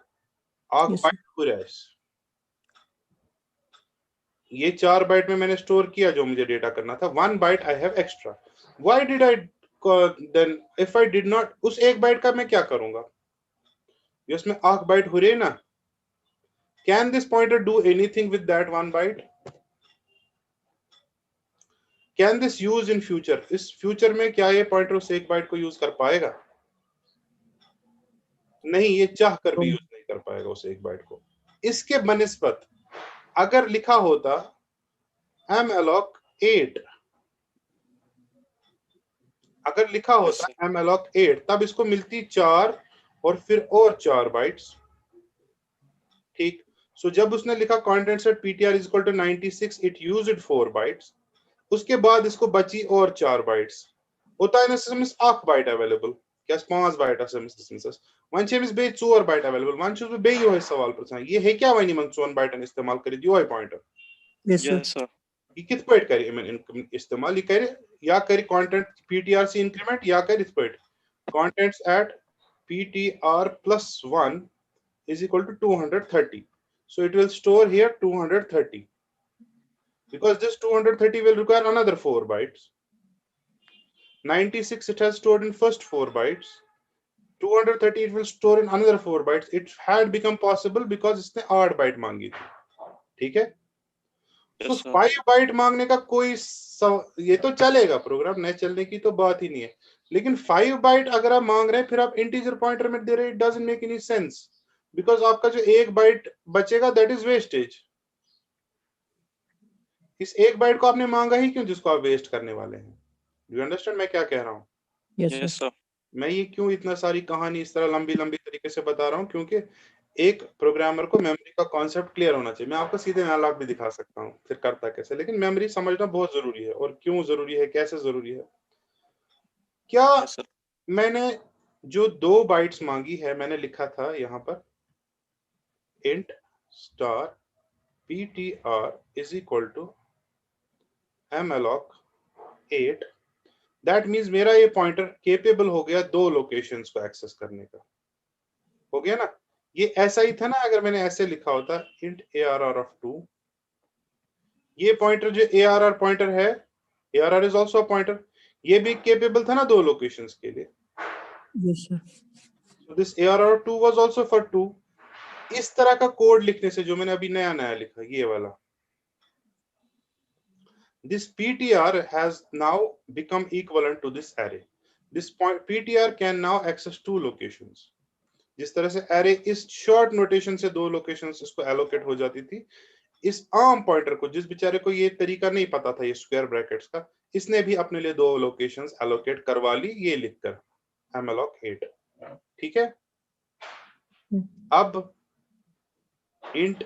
आग Yes, sir. byte पूरा है. ये 4 बाइट में मैंने स्टोर किया जो मुझे डेटा करना था. 1 byte I have extra. Why did I then if I did not, उस 1 बाइट का मैं क्या करूंगा? ये उसमें आख बाइट हो रही है ना. Can this pointer do anything with that 1 byte? Can this use in future? इस फ्यूचर में क्या ये पॉइंटर उस 1 बाइट को यूज कर पाएगा? नहीं, ये चाह कर भी यूज नहीं कर पाएगा उस 1 बाइट को. इसके बनिस्बत अगर लिखा होता malloc 8, अगर लिखा होता malloc 8, तब इसको मिलती 4 और फिर और 4 बाइट्स. ठीक. सो जब उसने लिखा contents at ptr is equal to 96, it used 4 bytes. उसके बाद इसको बची और 4 बाइट्स. होता है ना सिस्टम्स आख बाइट अवेलेबल. क्या 5 बाइट सिस्टम्स वन छेमिस बे 4 बाइट अवेलेबल. वन छुस बे यो है सवाल प्रश्न. ये है क्या वनी मन 4 बाइटन इस्तेमाल कर दियो है pointer. Yes, sir. Yes, sir. ये कित पॉइंट करे मैं इस्तेमाल ये करे या करे कंटेंट ptr से इंक्रीमेंट या करे इस point contents at ptr plus 1 is equal to 230. So it will store here 230 because this 230 will require another 4 bytes. 96 it has stored in first 4 bytes. 230 it will store in another 4 bytes. It had become possible because इसने 8 byte मांगी थी. ठीक है. तो 5 bite मांगने का कोई ये तो चलेगा, प्रोग्राम नहीं चलने की तो बात ही नहीं है. लेकिन 5 बाइट अगर आप मांग रहे हैं फिर आप इंटीजर पॉइंटर में दे रहे हैं, it doesn't make any sense because आपका जो 1 बाइट बचेगा दैट इज वेस्टेज. इस 1 बाइट को आपने मांगा ही क्यों जिसको आप वेस्ट करने वाले हैं. यू अंडरस्टैंड मैं क्या कह रहा हूँ? Yes, Yes, sir. sir. मैं ये क्यों इतना सारी कहानी इस तरह लंबी लंबी तरीके से बता रहा हूँ, क्योंकि एक प्रोग्रामर को मेमोरी का कॉन्सेप्ट क्लियर होना चाहिए. मैं आपको सीधे मैलॉक भी दिखा सकता हूँ फिर करता कैसे, लेकिन मेमोरी समझना बहुत जरूरी है. और क्यों जरूरी है, कैसे जरूरी है. क्या Yes, sir. मैंने जो 2 बाइट्स मांगी है मैंने लिखा था यहाँ पर int star ptr is equal to malloc 8. That means मेरा ये पॉइंटर केपेबल हो गया 2 लोकेशंस को एक्सेस करने का. हो गया ना. ये ऐसा ही था ना अगर मैंने ऐसे लिखा होता int arr of 2. ये पॉइंटर जो arr पॉइंटर है, arr is also a pointer, ये भी केपेबल था ना 2 लोकेशंस के लिए. Yes, sir. So this arr 2 was also for 2. इस तरह का कोड लिखने से जो मैंने अभी नया नया लिखा ये वाला, this ptr has now become equivalent to this array. This point ptr can now access 2 locations. जिस तरह से array इस शॉर्ट नोटेशन से 2 लोकेशंस इसको एलोकेट हो जाती थी, इस आम पॉइंटर को जिस बेचारे को ये तरीका नहीं पता था ये स्क्वायर ब्रैकेट्स का, इसने भी अपने लिए 2 लोकेशंस एलोकेट करवा ली ये लिखकर malloc 8. ठीक है. अब int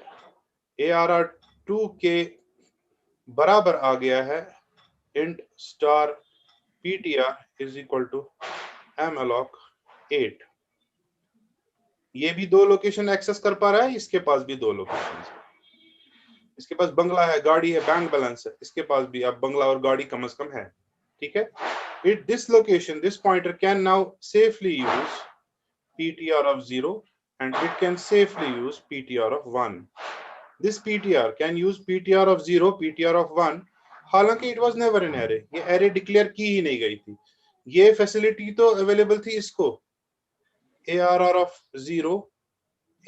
arr2 के बराबर आ गया है int star ptr is equal to malloc 8. ये भी 2 लोकेशन एक्सेस कर पा रहा है, इसके पास भी 2 लोकेशन. इसके पास बंगला है, गाड़ी है, बैंक बैलेंस है, इसके पास भी अब बंगला और गाड़ी कम से कम है. ठीक है. It this location, this pointer can now safely use ptr of 0 and it can safely use ptr of 1. This ptr can use ptr of 0, ptr of 1. हालांकि it was never an array. ये array declare की ही नहीं गई थी. ये facility तो available थी इसको arr of 0,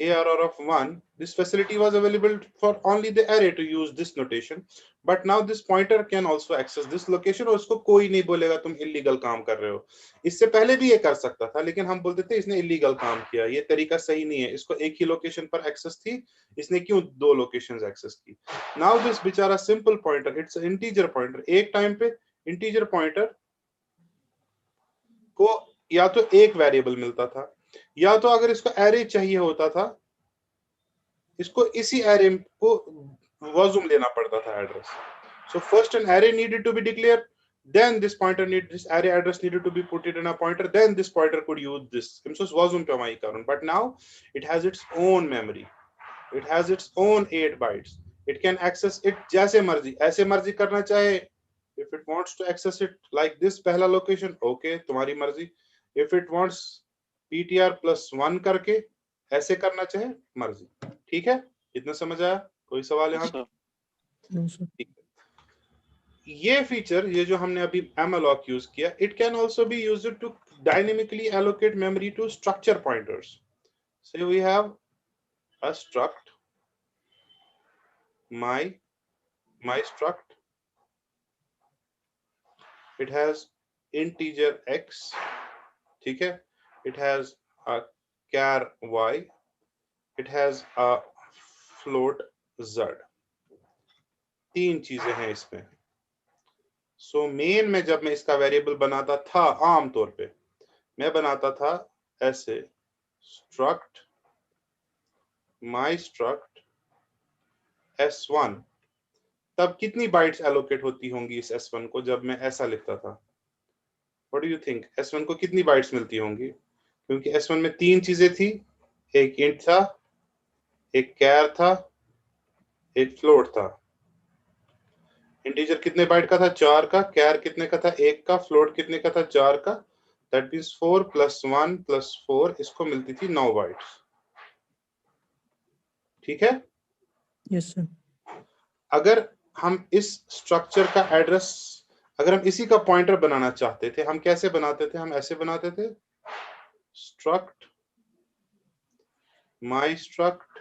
arr of 1. This facility was available for only the array to use this notation, but now this pointer can also access this location और उसको कोई नहीं बोलेगा तुम इलीगल काम कर रहे हो. इससे पहले भी ये कर सकता था लेकिन हम बोलते थे इसने इलीगल काम किया, ये तरीका सही नहीं है. इसको एक ही लोकेशन पर एक्सेस थी, इसने क्यों 2 लोकेशंस एक्सेस की. नाउ दिस बेचारा simple pointer, it's integer pointer. एक टाइम पे इंटीजर पॉइंटर को या तो एक वेरिएबल मिलता था या तो अगर इसको एरे चाहिए होता था इसको इसी एरे को वॉल्यूम लेना पड़ता था address. So first an array needed to be declared, then this array address needed to be put it in a pointer, then this pointer could use this. So volume पे हमारी कारण, but now it has its own memory. It has its own 8 bytes. It can access it जैसे मर्जी, ऐसे मर्जी करना चाहे. If it wants to access it like this पहला location, okay, तुम्हारी मर्जी. If it wants PTR plus 1 करके ऐसे करना चाहे मर्जी. ठीक है, इतना समझ आया? कोई सवाल यहाँ? Sir No, sir. ठीक है. ये फीचर, ये जो हमने अभी malloc यूज किया, it can also be used to dynamically allocate memory to structure pointers. So we have a struct my struct. It has integer x, ठीक है. It has a char y. It has a float z. 3 चीजें हैं इसमें. So main में जब मैं इसका variable बनाता था, आम तौर पे मैं बनाता था ऐसे struct my struct s1. तब कितनी बाइट्स एलोकेट होती होंगी इस s1 को जब मैं ऐसा लिखता था? What do you think? S1 को कितनी बाइट्स मिलती होंगी? क्योंकि S1 में 3 चीजें थी, एक इंट था, एक कैर था, एक फ्लोट था. इंटीजर कितने बाइट का था? 4 का. कैर कितने का था? 1 का. फ्लोट कितने का था? 4 का. दैट मींस 4 + 1 + 4, इसको मिलती थी 9 बाइट्स. ठीक है. Yes, sir. अगर हम इस स्ट्रक्चर का एड्रेस, अगर हम इसी का पॉइंटर बनाना चाहते थे, हम कैसे बनाते थे? हम ऐसे बनाते थे, struct my struct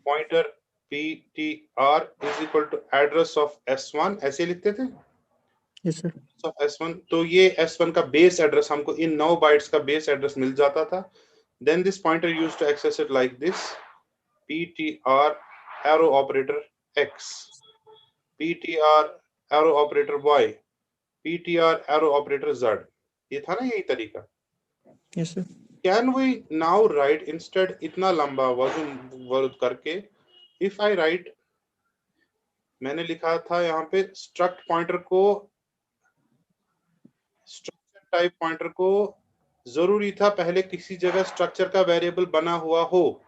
pointer ptr is equal to address of s1, ऐसे लिखते थे. Yes, sir. of s1. तो ये s1 का बेस एड्रेस हमको इन 9 बाइट्स का बेस एड्रेस मिल जाता था. Then this pointer used to access it like this: ptr arrow operator x, ptr arrow operator y, ptr arrow operator z. ये था ना यही तरीका. Yes, sir. Can we now write instead इतना लंबा वर्ड करके, if I write, मैंने लिखा था यहाँ पे struct pointer को, structure type pointer को जरूरी था पहले किसी जगह स्ट्रक्चर का वेरिएबल बना हुआ हो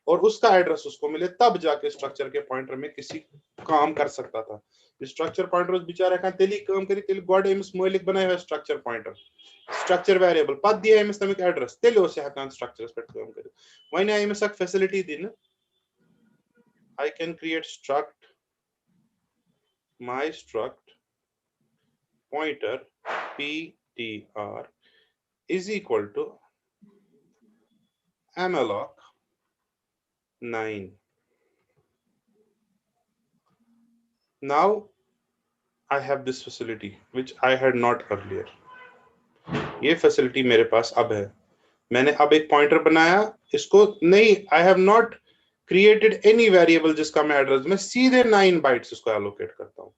और उसका एड्रेस उसको मिले, तब जाके स्ट्रक्चर के पॉइंटर में किसी काम कर सकता था. स्ट्रक्चर पॉइंटर उस बेचारे का तेली काम करी, तेली गॉड एम्स मोलिक बनाया हुआ स्ट्रक्चर पॉइंटर, स्ट्रक्चर वेरिएबल पद दिया एम्स तमिक एड्रेस तेली ओसे हकान स्ट्रक्चर्स पे काम करी. वहीं एम्स एक फैसिलिटी दी ना, I can create struct my struct pointer ptr is equal to malloc 9. Now I have this facility which I had not earlier. ये फैसिलिटी मेरे पास अब है. मैंने अब एक पॉइंटर बनाया, इसको नहीं, I have not created any variable जिसका मैं एड्रेस, मैं सीधे 9 बाइट्स इसको एलोकेट करता हूँ,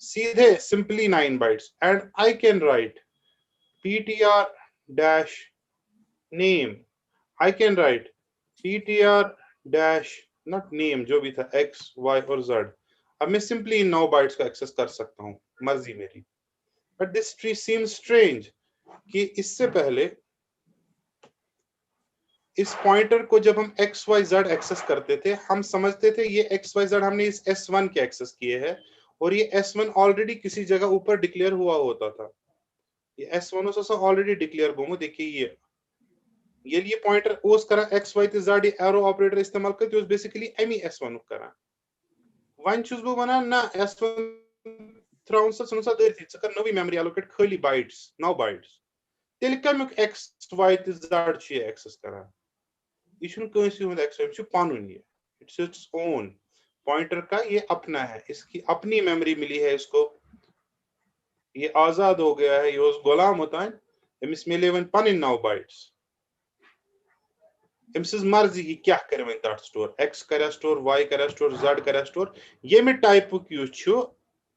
सीधे simply 9 bytes. And I can write ptr dash name. I can write ptr dash not name, जो भी था x, y और z. अब मैं सिंपली इन 9 बाइट्स का एक्सेस कर सकता हूँ, मर्जी मेरी. But this tree seems strange कि इससे पहले इस पॉइंटर को जब हम एक्स वाई जेड एक्सेस करते थे, हम समझते थे ये एक्स वाई जेड हमने इस S1 के एक्सेस किए हैं और ये S1 ऑलरेडी किसी जगह ऊपर डिक्लेयर हुआ होता था. ये S1 ऑलरेडी डिक्लेयर गोमो. देखिए ये पॉइंटर उस करा एक्स वाई ते जेड एरो ऑपरेटर इस्तेमाल करते उस बेसिकली एमी S1 करा. वन चुज बो बना ना S1 थ्राउन सा सुनसा देर थी कर नवी मेमोरी एलोकेट खाली बाइट्स 9 बाइट्स तेल कम एक्स वाई ते जेड छी एक्सेस करा. ये शुरू कैसे हुआ एक्स वाई शुरू पानुन ये, इट्स इट्स ओन पॉइंटर का, ये अपना है, इसकी अपनी मेमोरी मिली है इसको, ये आजाद हो गया है, ये उस गुलाम होता है. अमिस मिले वन पन 9 बाइट्स, अमिस मर्जी ये क्या करे वन तट स्टोर, एक्स करे स्टोर, वाई करे स्टोर, जेड करे स्टोर. ये में टाइप यूज छु,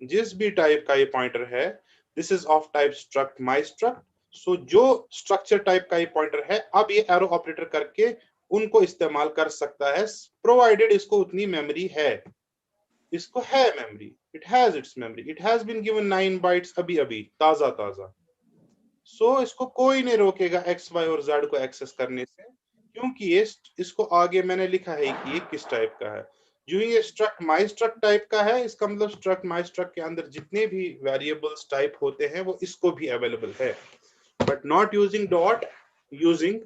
जिस भी टाइप का ये पॉइंटर है, this is of type struct my struct. So जो स्ट्रक्चर टाइप का ये पॉइंटर है, अब ये एरो ऑपरेटर करके उनको इस्तेमाल कर सकता है, प्रोवाइडेड इसको उतनी मेमोरी है. इसको है memory, it has it's memory, it has been given 9 bytes अभी अभी ताजा. सो इसको कोई नहीं रोकेगा एक्स वाई और जेड को एक्सेस करने से. क्योंकि ये इसको आगे मैंने लिखा है कि ये किस टाइप का है। जो ये स्ट्रक्ट माई स्ट्रक्ट टाइप का है, इसका मतलब स्ट्रक्ट माई स्ट्रक्ट के अंदर जितने भी वेरिएबल्स टाइप होते हैं वो इसको भी अवेलेबल है, but not using dot, using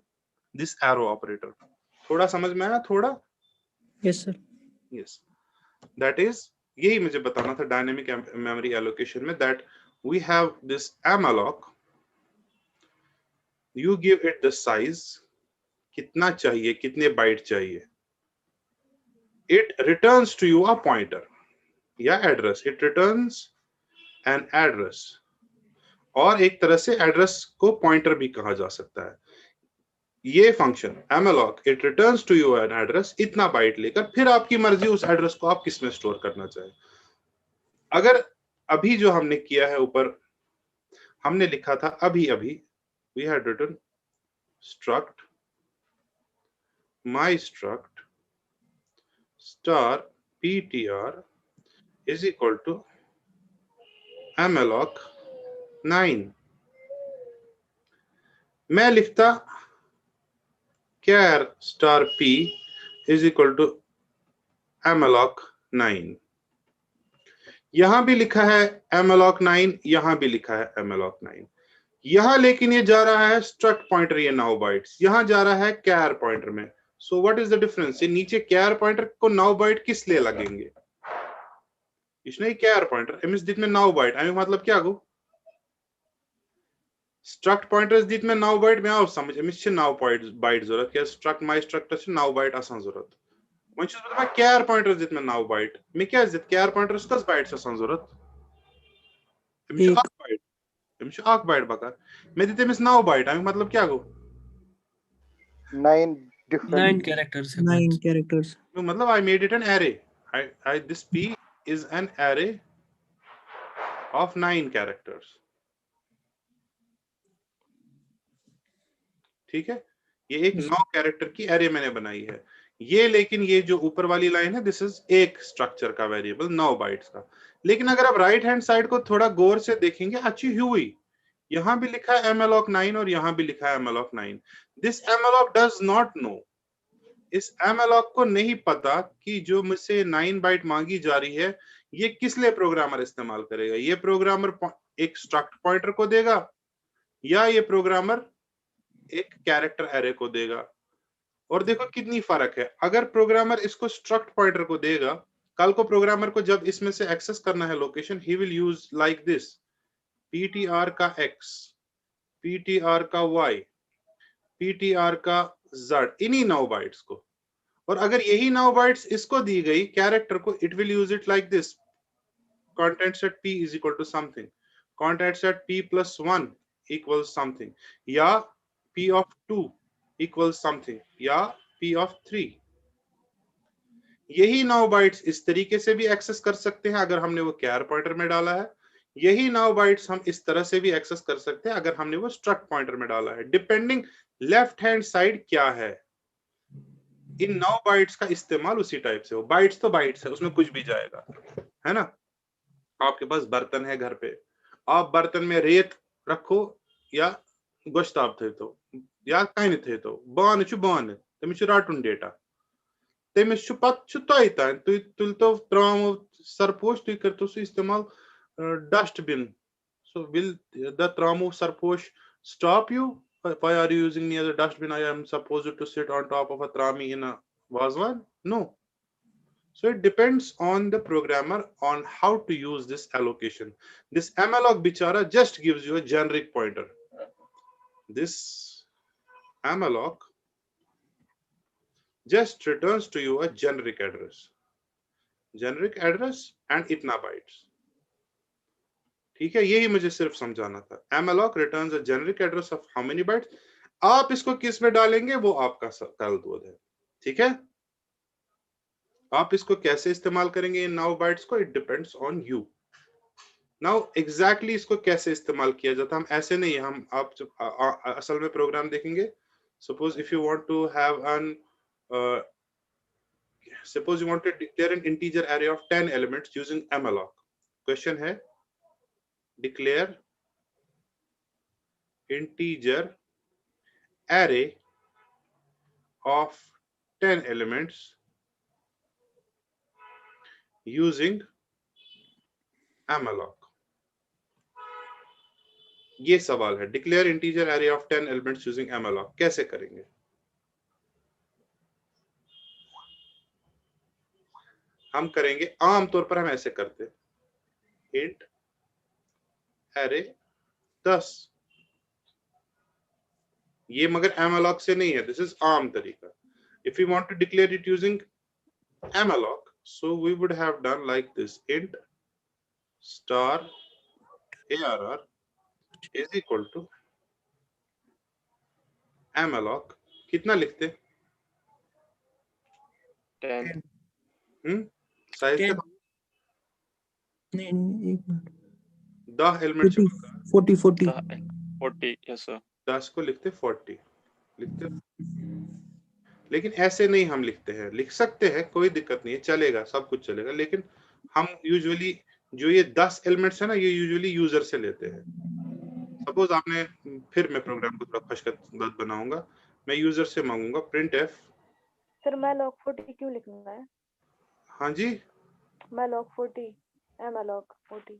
this arrow operator. थोड़ा समझ में आया? थोड़ा? Yes sir. Yes, that is, यही मुझे बताना था डायनेमिक मेमोरी एलोकेशन में, that we have this malloc, you give it the size, कितना चाहिए, कितने बाइट चाहिए, it returns to you a pointer या address, it returns an address, और एक तरह से एड्रेस को पॉइंटर भी कहा जा सकता है। ये function malloc, it returns to you an address, इतना बाइट लेकर फिर आपकी मर्जी उस एड्रेस को आप किस में स्टोर करना चाहे। अगर अभी जो हमने किया है ऊपर, हमने लिखा था अभी अभी, we had written struct my struct star ptr is equal to malloc 9। मैं लिखता char star p is equal to malloc 9। यहां भी लिखा है malloc 9, यहां भी लिखा है malloc 9। यहां लेकिन ये जा रहा है struct पॉइंटर, ये 9 बाइट्स, यहां जा रहा है char पॉइंटर में। सो व्हाट इज द डिफरेंस? ये नीचे char पॉइंटर को 9 बाइट किस लिए लगेंगे? इसने char पॉइंटर एमएस दित में 9 बाइट, आई मतलब क्या गो? struct pointers dit में 9 बाइट में आओ समझ, एमएस 9 बाइट जरूरत क्या? struct my struct 9 बाइट आसान जरूरत। वहीं चीज बता, char pointers dit में 9 बाइट में क्या जित char pointers कस बाइट आसान जरूरत? एमएस 8 एक बाइट, एमएस 8 बाइट बका मैं दिते एमएस 9 बाइट, आई मतलब क्या गो? 9 different 9 characters है 9 बस। कैरेक्टर्स। मतलब I made it an array. I this p is an array of 9 characters. ठीक है, ये एक 9 कैरेक्टर की एरे मैंने बनाई है। ये लेकिन ये जो ऊपर वाली लाइन है, दिस इज एक स्ट्रक्चर का वेरिएबल 9 बाइट्स का। लेकिन अगर आप राइट हैंड साइड को थोड़ा गौर से देखेंगे, अच्छी हुई, यहां भी लिखा है malloc 9 और यहां भी लिखा है malloc 9। This malloc does not know, इस malloc को नहीं पता कि जो मुझसे 9 बाइट मांगी जा रही है, ये किस लिए प्रोग्रामर इस्तेमाल करेगा। ये प्रोग्रामर एक स्ट्रक्ट पॉइंटर को देगा, या ये प्रोग्रामर एक कैरेक्टर एरे को देगा। और देखो कितनी फर्क है, अगर प्रोग्रामर इसको स्ट्रक्ट पॉइंटर को देगा, कल को प्रोग्रामर को जब इसमें से एक्सेस करना है location, he will use like this, ptr का x, ptr का y, ptr का z, इन्हीं 9 बाइट्स को। और अगर यही 9 बाइट्स इसको दी गई कैरेक्टर को, it will use it like this, contents at p is equal to something, contents at p plus 1 equals something, या p of 2 equals something, या p of 3। यही 9 बाइट्स इस तरीके से भी एक्सेस कर सकते हैं अगर हमने वो कैर पॉइंटर में डाला है। यही 9 बाइट्स हम इस तरह से भी एक्सेस कर सकते हैं अगर हमने वो स्ट्रक्ट पॉइंटर में डाला है, डिपेंडिंग लेफ्ट हैंड साइड क्या है। इन 9 बाइट्स का इस्तेमाल उसी टाइप से हो, बाइट्स तो बाइट्स है, उसमें कुछ भी जाएगा, है ना। आपके पास बर्तन है घर पे, आप बर्तन में रेत रखो या गोश्ताब थे तो या कहीं थे तो बान बान तमिस राटुन डेटा, तमिस पत तय तुल तो त्रामो सरपोश तुम करतो सो इस्तेमाल dustbin, so will the tramo sarposh stop you? Why are you using me as a dustbin? I am supposed to sit on top of a trami in a vazwan? No. So it depends on the programmer on how to use this allocation. This malloc bichara just gives you a generic pointer. This malloc just returns to you a generic address and itna bytes. ठीक है, यही मुझे सिर्फ समझाना था। malloc returns a generic address of how many bytes। आप इसको किस में डालेंगे वो आपका कल दूध है, ठीक है। आप इसको कैसे इस्तेमाल करेंगे इन 9 बाइट्स को, it depends on you. Now exactly इसको कैसे इस्तेमाल किया जाता है, हम ऐसे नहीं, हम आप जब असल में प्रोग्राम देखेंगे, suppose if you want to have an suppose you want to declare an integer array of 10 elements using malloc, question है declare integer array of 10 elements using malloc? ये सवाल है। Declare integer array of 10 elements using malloc कैसे करेंगे? हम करेंगे, आमतौर पर हम ऐसे करते हैं, int array 10। ये मगर malloc से नहीं है, दिस इज आम तरीका। If we want to declare it using malloc, so we would have done like this: int star arr is equal to malloc। कितना लिखते? 10 साइज के 10 नहीं नहीं, एक मिनट 10 एलिमेंट 40 40 40 यस सर 10 को लिखते 40 लिखते, लेकिन ऐसे नहीं हम लिखते हैं। लिख सकते हैं, कोई दिक्कत नहीं है, चलेगा, सब कुछ चलेगा, लेकिन हम यूजुअली जो ये 10 एलिमेंट्स है ना, ये यूजुअली यूजर से लेते हैं। सपोज आपने, फिर मैं प्रोग्राम को थोड़ा खुशखबरी बनाऊंगा, मैं यूजर से मांगूंगा प्रिंट एफ। सर malloc 40 क्यों लिखना है? हाँ जी, malloc 40 malloc 40।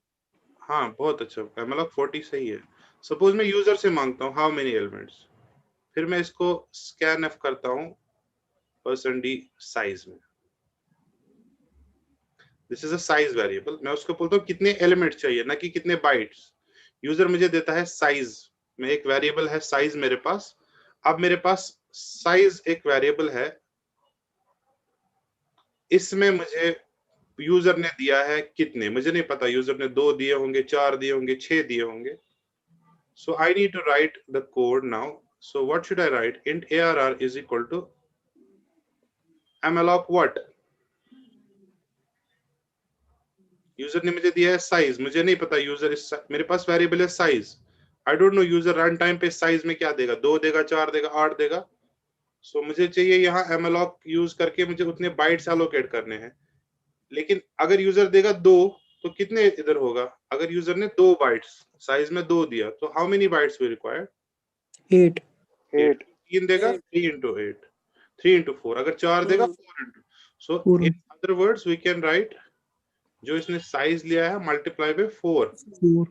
हाँ बहुत अच्छा, malloc 40 सही है। सपोज मैं यूजर से मांगता हूँ हाउ मेनी एलिमेंट्स, फिर मैं इसको स्कैन एफ करता हूँ %d साइज में। This is a size variable. मैं उसको बोलता हूँ कितने एलिमेंट चाहिए, ना कि कितने बाइट्स। यूजर मुझे देता है साइज में, एक वेरिएबल है साइज मेरे पास। अब मेरे पास साइज एक वेरिएबल है, इसमें मुझे यूजर ने दिया है कितने, मुझे नहीं पता। यूजर ने 2 दिए होंगे, 4 दिए होंगे, 6 दिए होंगे। So I need to write the code now. So what should I write? Int arr is equal to malloc what? User ने मुझे दिया है साइज, मुझे नहीं पता यूजर इस, मेरे पास वेरिएबल है size. I don't know user run time पे साइज में क्या देगा, 2 देगा, 4 देगा, 8 देगा। सो मुझे चाहिए यहाँ malloc यूज करके मुझे उतने बाइट्स एलोकेट करने हैं। लेकिन अगर यूजर देगा 2, तो कितने इधर होगा? अगर यूजर ने 2 बाइट्स साइज में 2 दिया, तो how many bytes we required? 8 8 3 देगा, 3 into 8, 3 into 4। अगर 4 देगा, 4 into। So Four. In other words we can write, जो इसने साइज लिया है मल्टीप्लाई बाय 4, 4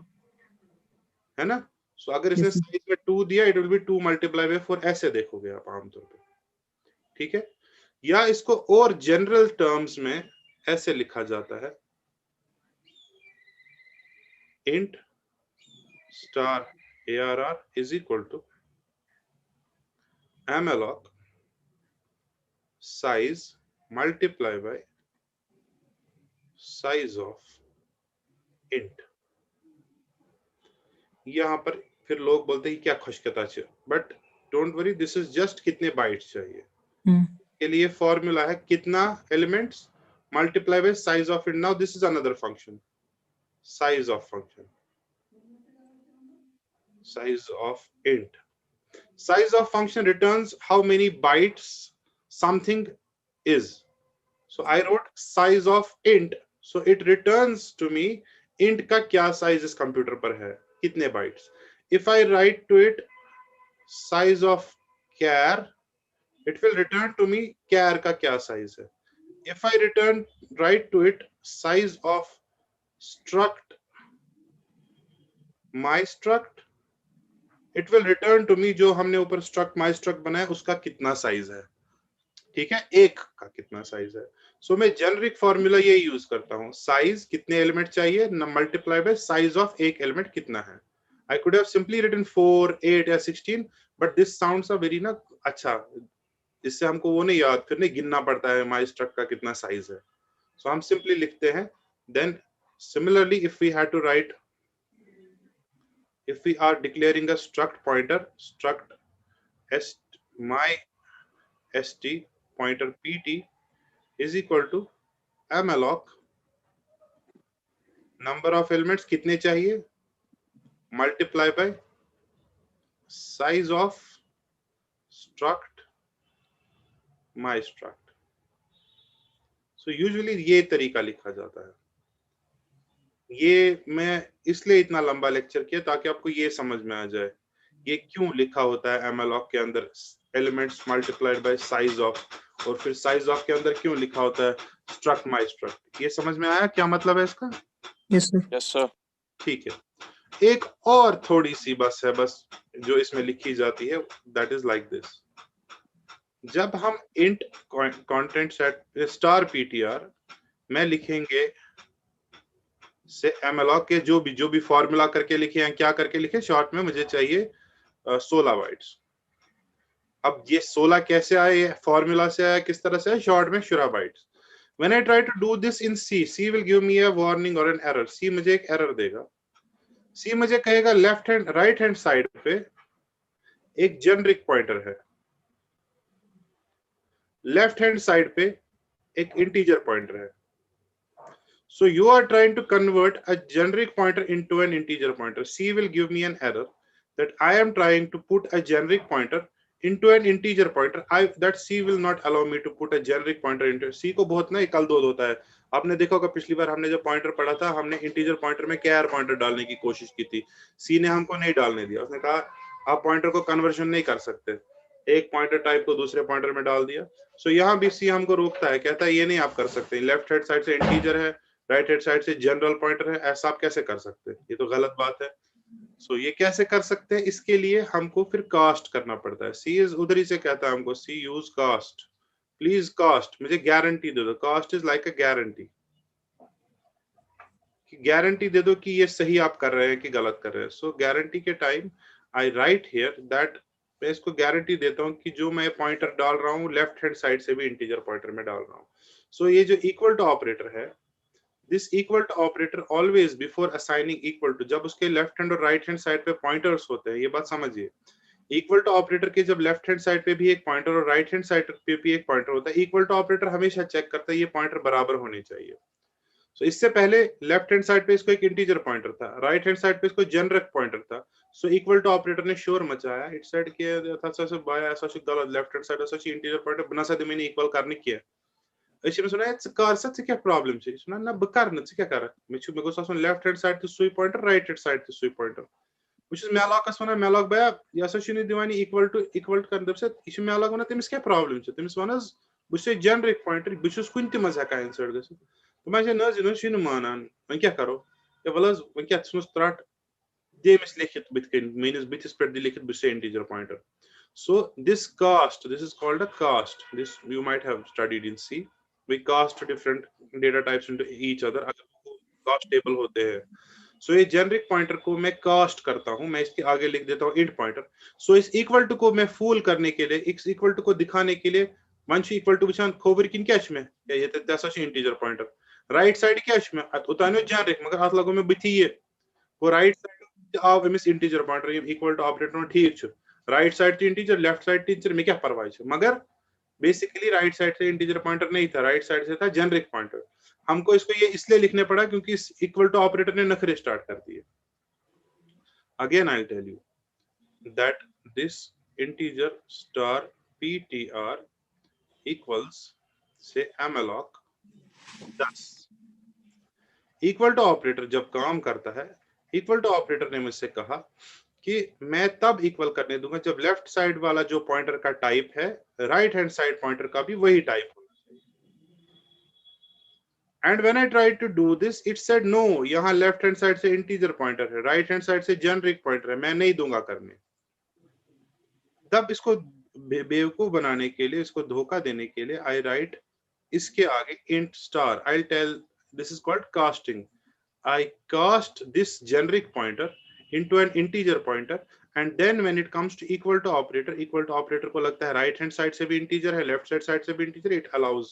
है ना? सो अगर इसने Yes, sir. साइज में 2 दिया, it will be 2 multiply by 4, ऐसे देखोगे आप आमतौर पे, ठीक है? या इसको और जनरल टर्म्स में ऐसे लिखा जाता है, int star arr is equal to malloc size multiply by size of int। यहाँ पर फिर लोग बोलते हैं क्या खुशकता चाहिए, but don't worry, this is just कितने बाइट्स चाहिए। के लिए फॉर्मूला है कितना elements multiply by size of int। Now this is another function, size of function, size of int। Size of function returns how many bytes something is। So I wrote size of int, so it returns to me int का क्या size इस computer पर है, कितने bytes। If I write to it size of char, it will return to me char का क्या size है। If I write to it size of struct my struct, it will return to me जो हमने ऊपर struct माई struct बनाया उसका कितना size है, ठीक है, एक का कितना साइज है। सो मैं जेनरिक फॉर्मूला ये यूज करता हूँ, साइज कितने एलिमेंट चाहिए मल्टीप्लाई बाय साइज ऑफ एक एलिमेंट कितना है। I could have simply written 4, 8 या 16, but this sounds a very ना अच्छा, इससे हमको वो नहीं याद, फिर नहीं गिनना पड़ता है माई स्ट्रक्ट का कितना साइज है। सो हम सिंपली लिखते हैं, then similarly if we had to write, if we are declaring a struct pointer, struct my st pointer pt is equal to malloc number of elements कितने चाहिए multiply by size of struct my struct। so usually ये तरीका लिखा जाता है। ये मैं इसलिए इतना लंबा लेक्चर किया ताकि आपको ये समझ में आ जाए ये क्यों लिखा होता है malloc के अंदर elements multiplied by size of, और फिर साइज ऑफ के अंदर क्यों लिखा होता है स्ट्रक्ट माई स्ट्रक्ट। ये समझ में आया क्या मतलब है इसका? Yes sir. Yes sir. ठीक है, एक और थोड़ी सी बस है, बस जो इसमें लिखी जाती है, दैट इज लाइक दिस। जब हम int content set star PTR में लिखेंगे से एमएलॉग के जो भी फॉर्मूला करके लिखे हैं, क्या करके लिखे, शॉर्ट में मुझे चाहिए 16 बाइट्स। अब ये 16 कैसे आए, फॉर्मूला से आया, किस तरह से आया, शॉर्ट में शुरा bytes. When I try to do this in C will give me a warning or an error। C मुझे एक एरर देगा। C मुझे कहेगा left hand right hand side पे एक जेनरिक पॉइंटर है, लेफ्ट हैंड साइड पे एक इंटीजर पॉइंटर है। So you are trying to convert a generic pointer into an integer pointer। C will give me an error that I am trying to put a generic pointer into an integer pointer। that C will not allow me to put a generic pointer into। C को बहुत ना equal दो होता है। आपने देखा होगा पिछली बार हमने जो पॉइंटर पढ़ा था, हमने इंटीजर पॉइंटर में कैर पॉइंटर डालने की कोशिश की थी, C ने हमको नहीं डालने दिया। उसने कहा आप पॉइंटर को कन्वर्जन नहीं कर सकते, एक पॉइंटर टाइप को दूसरे पॉइंटर में डाल दिया। सो यहाँ भी C हमको रोकता है, कहता है ये नहीं आप कर सकते, लेफ्ट हैंड साइड से इंटीजर है, राइट हैंड साइड से जनरल पॉइंटर है, ऐसा आप कैसे कर सकते हैं, ये तो गलत बात है। सो ये कैसे कर सकते हैं, इसके लिए हमको फिर कास्ट करना पड़ता है। सी इज उधर ही से कहता है हमको, C use cast, please cast, मुझे गारंटी दे दो। Cast is like a guarantee, guarantee दे दो कि ये सही आप कर रहे हैं कि गलत कर रहे हैं। सो गारंटी के time I right here that, मैं इसको गारंटी देता हूं कि जो मैं पॉइंटर डाल रहा हूं लेफ्ट हैंड साइड से भी इंटीजर पॉइंटर में डाल रहा हूं। सो ये जो इक्वल टू ऑपरेटर है, this equal to operator always before assigning equal to, जब उसके लेफ्ट हैंड और राइट हैंड साइड पे पॉइंटर्स होते हैं, ये बात समझिए, इक्वल टू ऑपरेटर के जब लेफ्ट हैंड साइड पे भी एक पॉइंटर और राइट हैंड साइड पे भी एक पॉइंटर होता है, इक्वल टू ऑपरेटर हमेशा चेक करता है ये पॉइंटर बराबर होने चाहिए। सो इससे पहले लेफ्ट हैंड साइड पे इसको एक इंटीजर पॉइंटर था, राइट हैंड साइड पे इसको जेनरिक पॉइंटर था। सो इक्वल टू ऑपरेटर ने शोर मचाया, इट सेड कि ऐसा बाय ऐसा गलत, लेफ्ट हैंड साइड ऐसा इंटीजर पॉइंटर बना सा मैंने इक्वल करने किया। अच्छी मैं सुना कार सा क्या प्रॉब्लम है, सुना ना बकर न क्या कर मे गोस आसन लेफ्ट हैंड साइड तो सुई पॉइंटर, राइट हैंड साइड तो सुई पॉइंटर। बस मेलाकस वना मेलाक भैया यह हसा दिवान इक्वल कर दप यह मेलाक वना तमिस क्या प्रॉब्लम है, तमिस वन बस जेनरिक पॉइंटर बस कुन त मज हेकान इंसर्ट गसित। तो मैं न मानान वन क्या करो, वल वन क्या त्रट देमिस लिखित बिथकन मेनिस बिथिस पे लिखित बस integer pointer. So this cast, this is called a cast, this you might have studied in C। we cast different data types into each other अगर castable होते हैं। सो ये जेनरिक पॉइंटर को मैं कास्ट करता हूं, मैं इसके आगे लिख देता हूं इंट पॉइंटर। सो इस इक्वल टू को मैं फूल करने के लिए, इस इक्वल टू को दिखाने के लिए वन इक्वल टू वुचान खोबर किन क्या में ये तसा इंटीजर पॉइंटर, राइट साइड क्या में उतानो जेनरिक, मगर अत लगो मैं बथी ये वो राइट साइड आव अमिस integer pointer equal to operator ठीक राइट साइड तो इंटीजर लेफ्ट साइड टीचर में क्या परवाह, मगर बेसिकली राइट साइड से इंटीजर पॉइंटर नहीं था, राइट साइड से था जेनरिक पॉइंटर। हमको इसको ये इसलिए लिखने पड़ा क्योंकि इस इक्वल टू ऑपरेटर ने नखरे स्टार्ट कर दिए। Again I tell you that this integer star ptr equals से एमएलॉक 10। इक्वल टू ऑपरेटर जब काम करता है, इक्वल टू ऑपरेटर ने मुझसे कहा कि मैं तब इक्वल करने दूंगा जब लेफ्ट साइड वाला जो पॉइंटर का टाइप है राइट हैंड साइड पॉइंटर का भी वही टाइप होना चाहिए। And when I tried to do this it said no, यहां लेफ्ट हैंड साइड से इंटीजर पॉइंटर है, राइट हैंड साइड से जेनरिक पॉइंटर है, मैं नहीं दूंगा करने। तब इसको बेवकूफ बनाने के लिए, इसको धोखा देने के लिए आई राइट इसके आगे int star, I tell this is called casting. I cast this generic pointer into an integer pointer and then when it comes to equal to operator को लगता है right hand side से भी integer है, left side से भी integer, it allows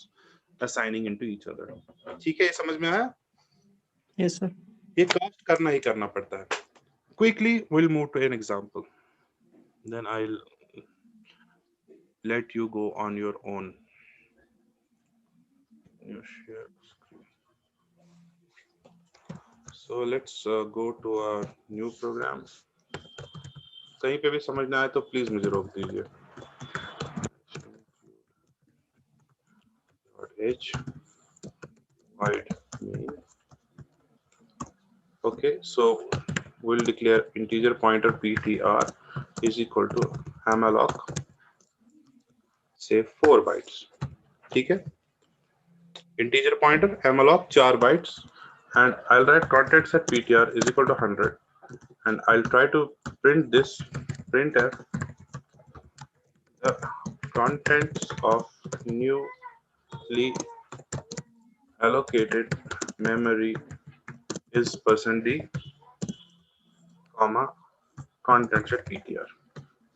assigning into each other। ठीक है, ये समझ में आया? Yes sir. ये कास्ट करना ही करना पड़ता है। Quickly we'll move to an example, then I'll let you go on your own। You share screen। So let's go to a new program। कहीं पे भी समझ ना आए तो प्लीज मुझे रोक दीजिए। H wide main। Okay, so we'll declare integer pointer ptr is equal to malloc से 4 बाइट्स, ठीक है। Integer pointer malloc 4 bytes and I'll write contents at ptr is equal to 100 and I'll try to print this printf the contents of newly allocated memory is %d comma contents at ptr.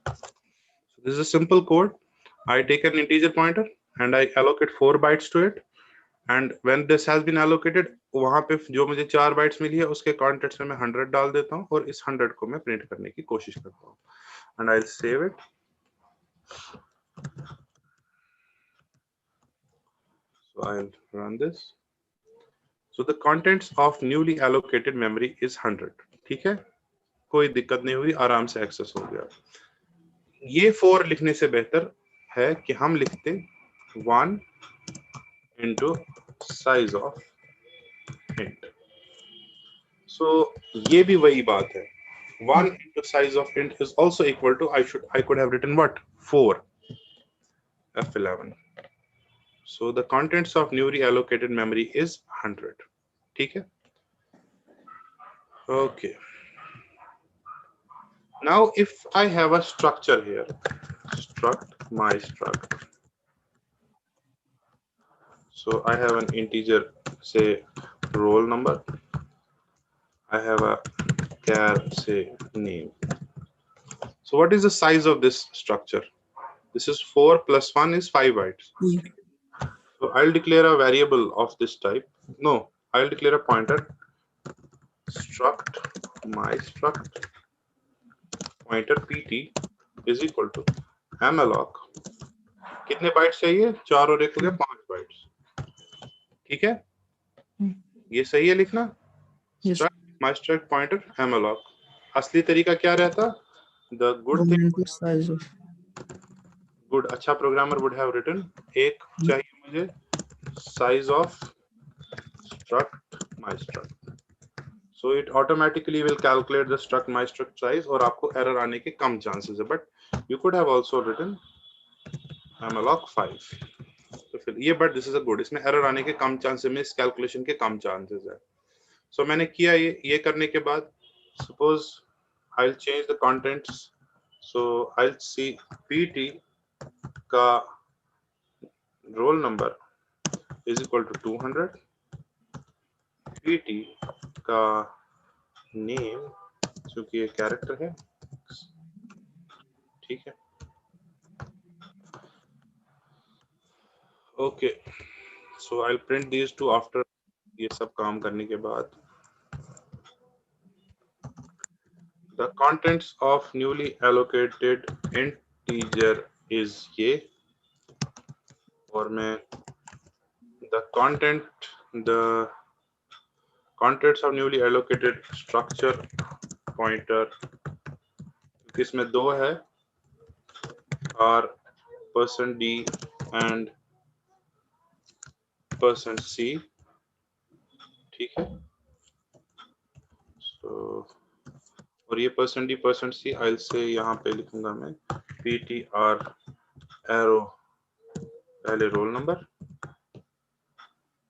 So this is a simple code. I take an integer pointer and I allocate 4 bytes to it. And when this has been allocated, वहां पे जो मुझे 4 bytes मिली है उसके context में मैं 100 डाल देता हूँ और इस 100 को मैं प्रिंट करने की कोशिश करता हूँ and I'll save it. So I'll run this. So the contents of newly allocated memory is 100. ठीक है, कोई दिक्कत नहीं हुई, आराम से एक्सेस हो गया। ये 4 लिखने से बेहतर है कि हम लिखते 1 into size of int. So ये भी वही बात है, 1 into size of int is also equal to I could have written what 4 f11. So the contents of newly allocated memory is 100. ठीक है, okay. Now if I have a structure here, struct my struct. So I have an integer, say roll number. I have a char, say name. So what is the size of this structure? This is 4 plus 1 is 5 bytes. So I'll declare a variable of this type. No, I'll declare a pointer. Struct my struct pointer pt is equal to malloc. कितने bytes चाहिए? 4 और 1 हो गया 5 bytes, ठीक है। ये सही है लिखना? Struct my struct pointer malloc. असली तरीका क्या रहता? The good thing, good अच्छा प्रोग्रामर would have written, एक चाहिए मुझे size of struct my struct. So it automatically will calculate the struct my struct size और आपको error आने के कम chances है, but you could have also written malloc 5. तो फिर ये but this is a good, इसमें error आने के कम chances में इस calculation के कम chances है। So मैंने किया ये करने के बाद suppose I'll change the contents. So I'll see pt का roll number is equal to 200, pt का name क्योंकि ये कैरेक्टर है, ठीक है। Okay, so I will print these two after ये सब काम करने के बाद। The contents of newly allocated integer is ये, और मैं the contents of newly allocated structure pointer, इसमें 2 है, are %d and %c, ठीक है। So और ये %d %c I'll say यहाँ पे लिखूंगा मैं ptr arrow पहले roll number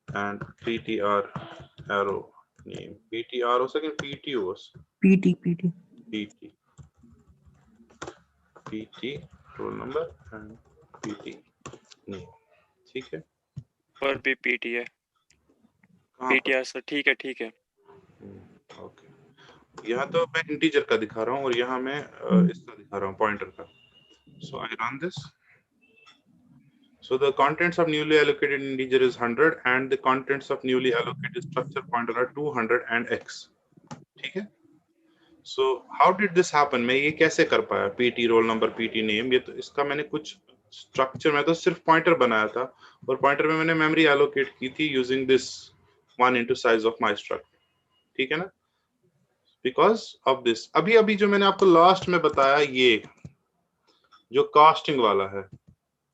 and ptr arrow name, ptr हो सके pt हो, pt roll number and pt name, ठीक है। और भी pt है, ptr सर, ठीक है। ओके, यहाँ तो मैं इंटीजर का दिखा रहा हूँ और यहाँ मैं इसका दिखा रहा हूँ पॉइंटर का। So I run this. So the contents of newly allocated integer is 100 and the contents of newly allocated structure pointer are 200 and x, ठीक है। So how did this happen? मैं ये कैसे कर पाया? pt roll number, pt name, ये तो इसका मैंने कुछ स्ट्रक्चर में तो सिर्फ पॉइंटर बनाया था और पॉइंटर में मैंने मेमोरी एलोकेट की थी using this 1 into size of my struct, ठीक है ना। बिकॉज ऑफ दिस अभी जो मैंने आपको लास्ट में बताया, ये जो कास्टिंग वाला है,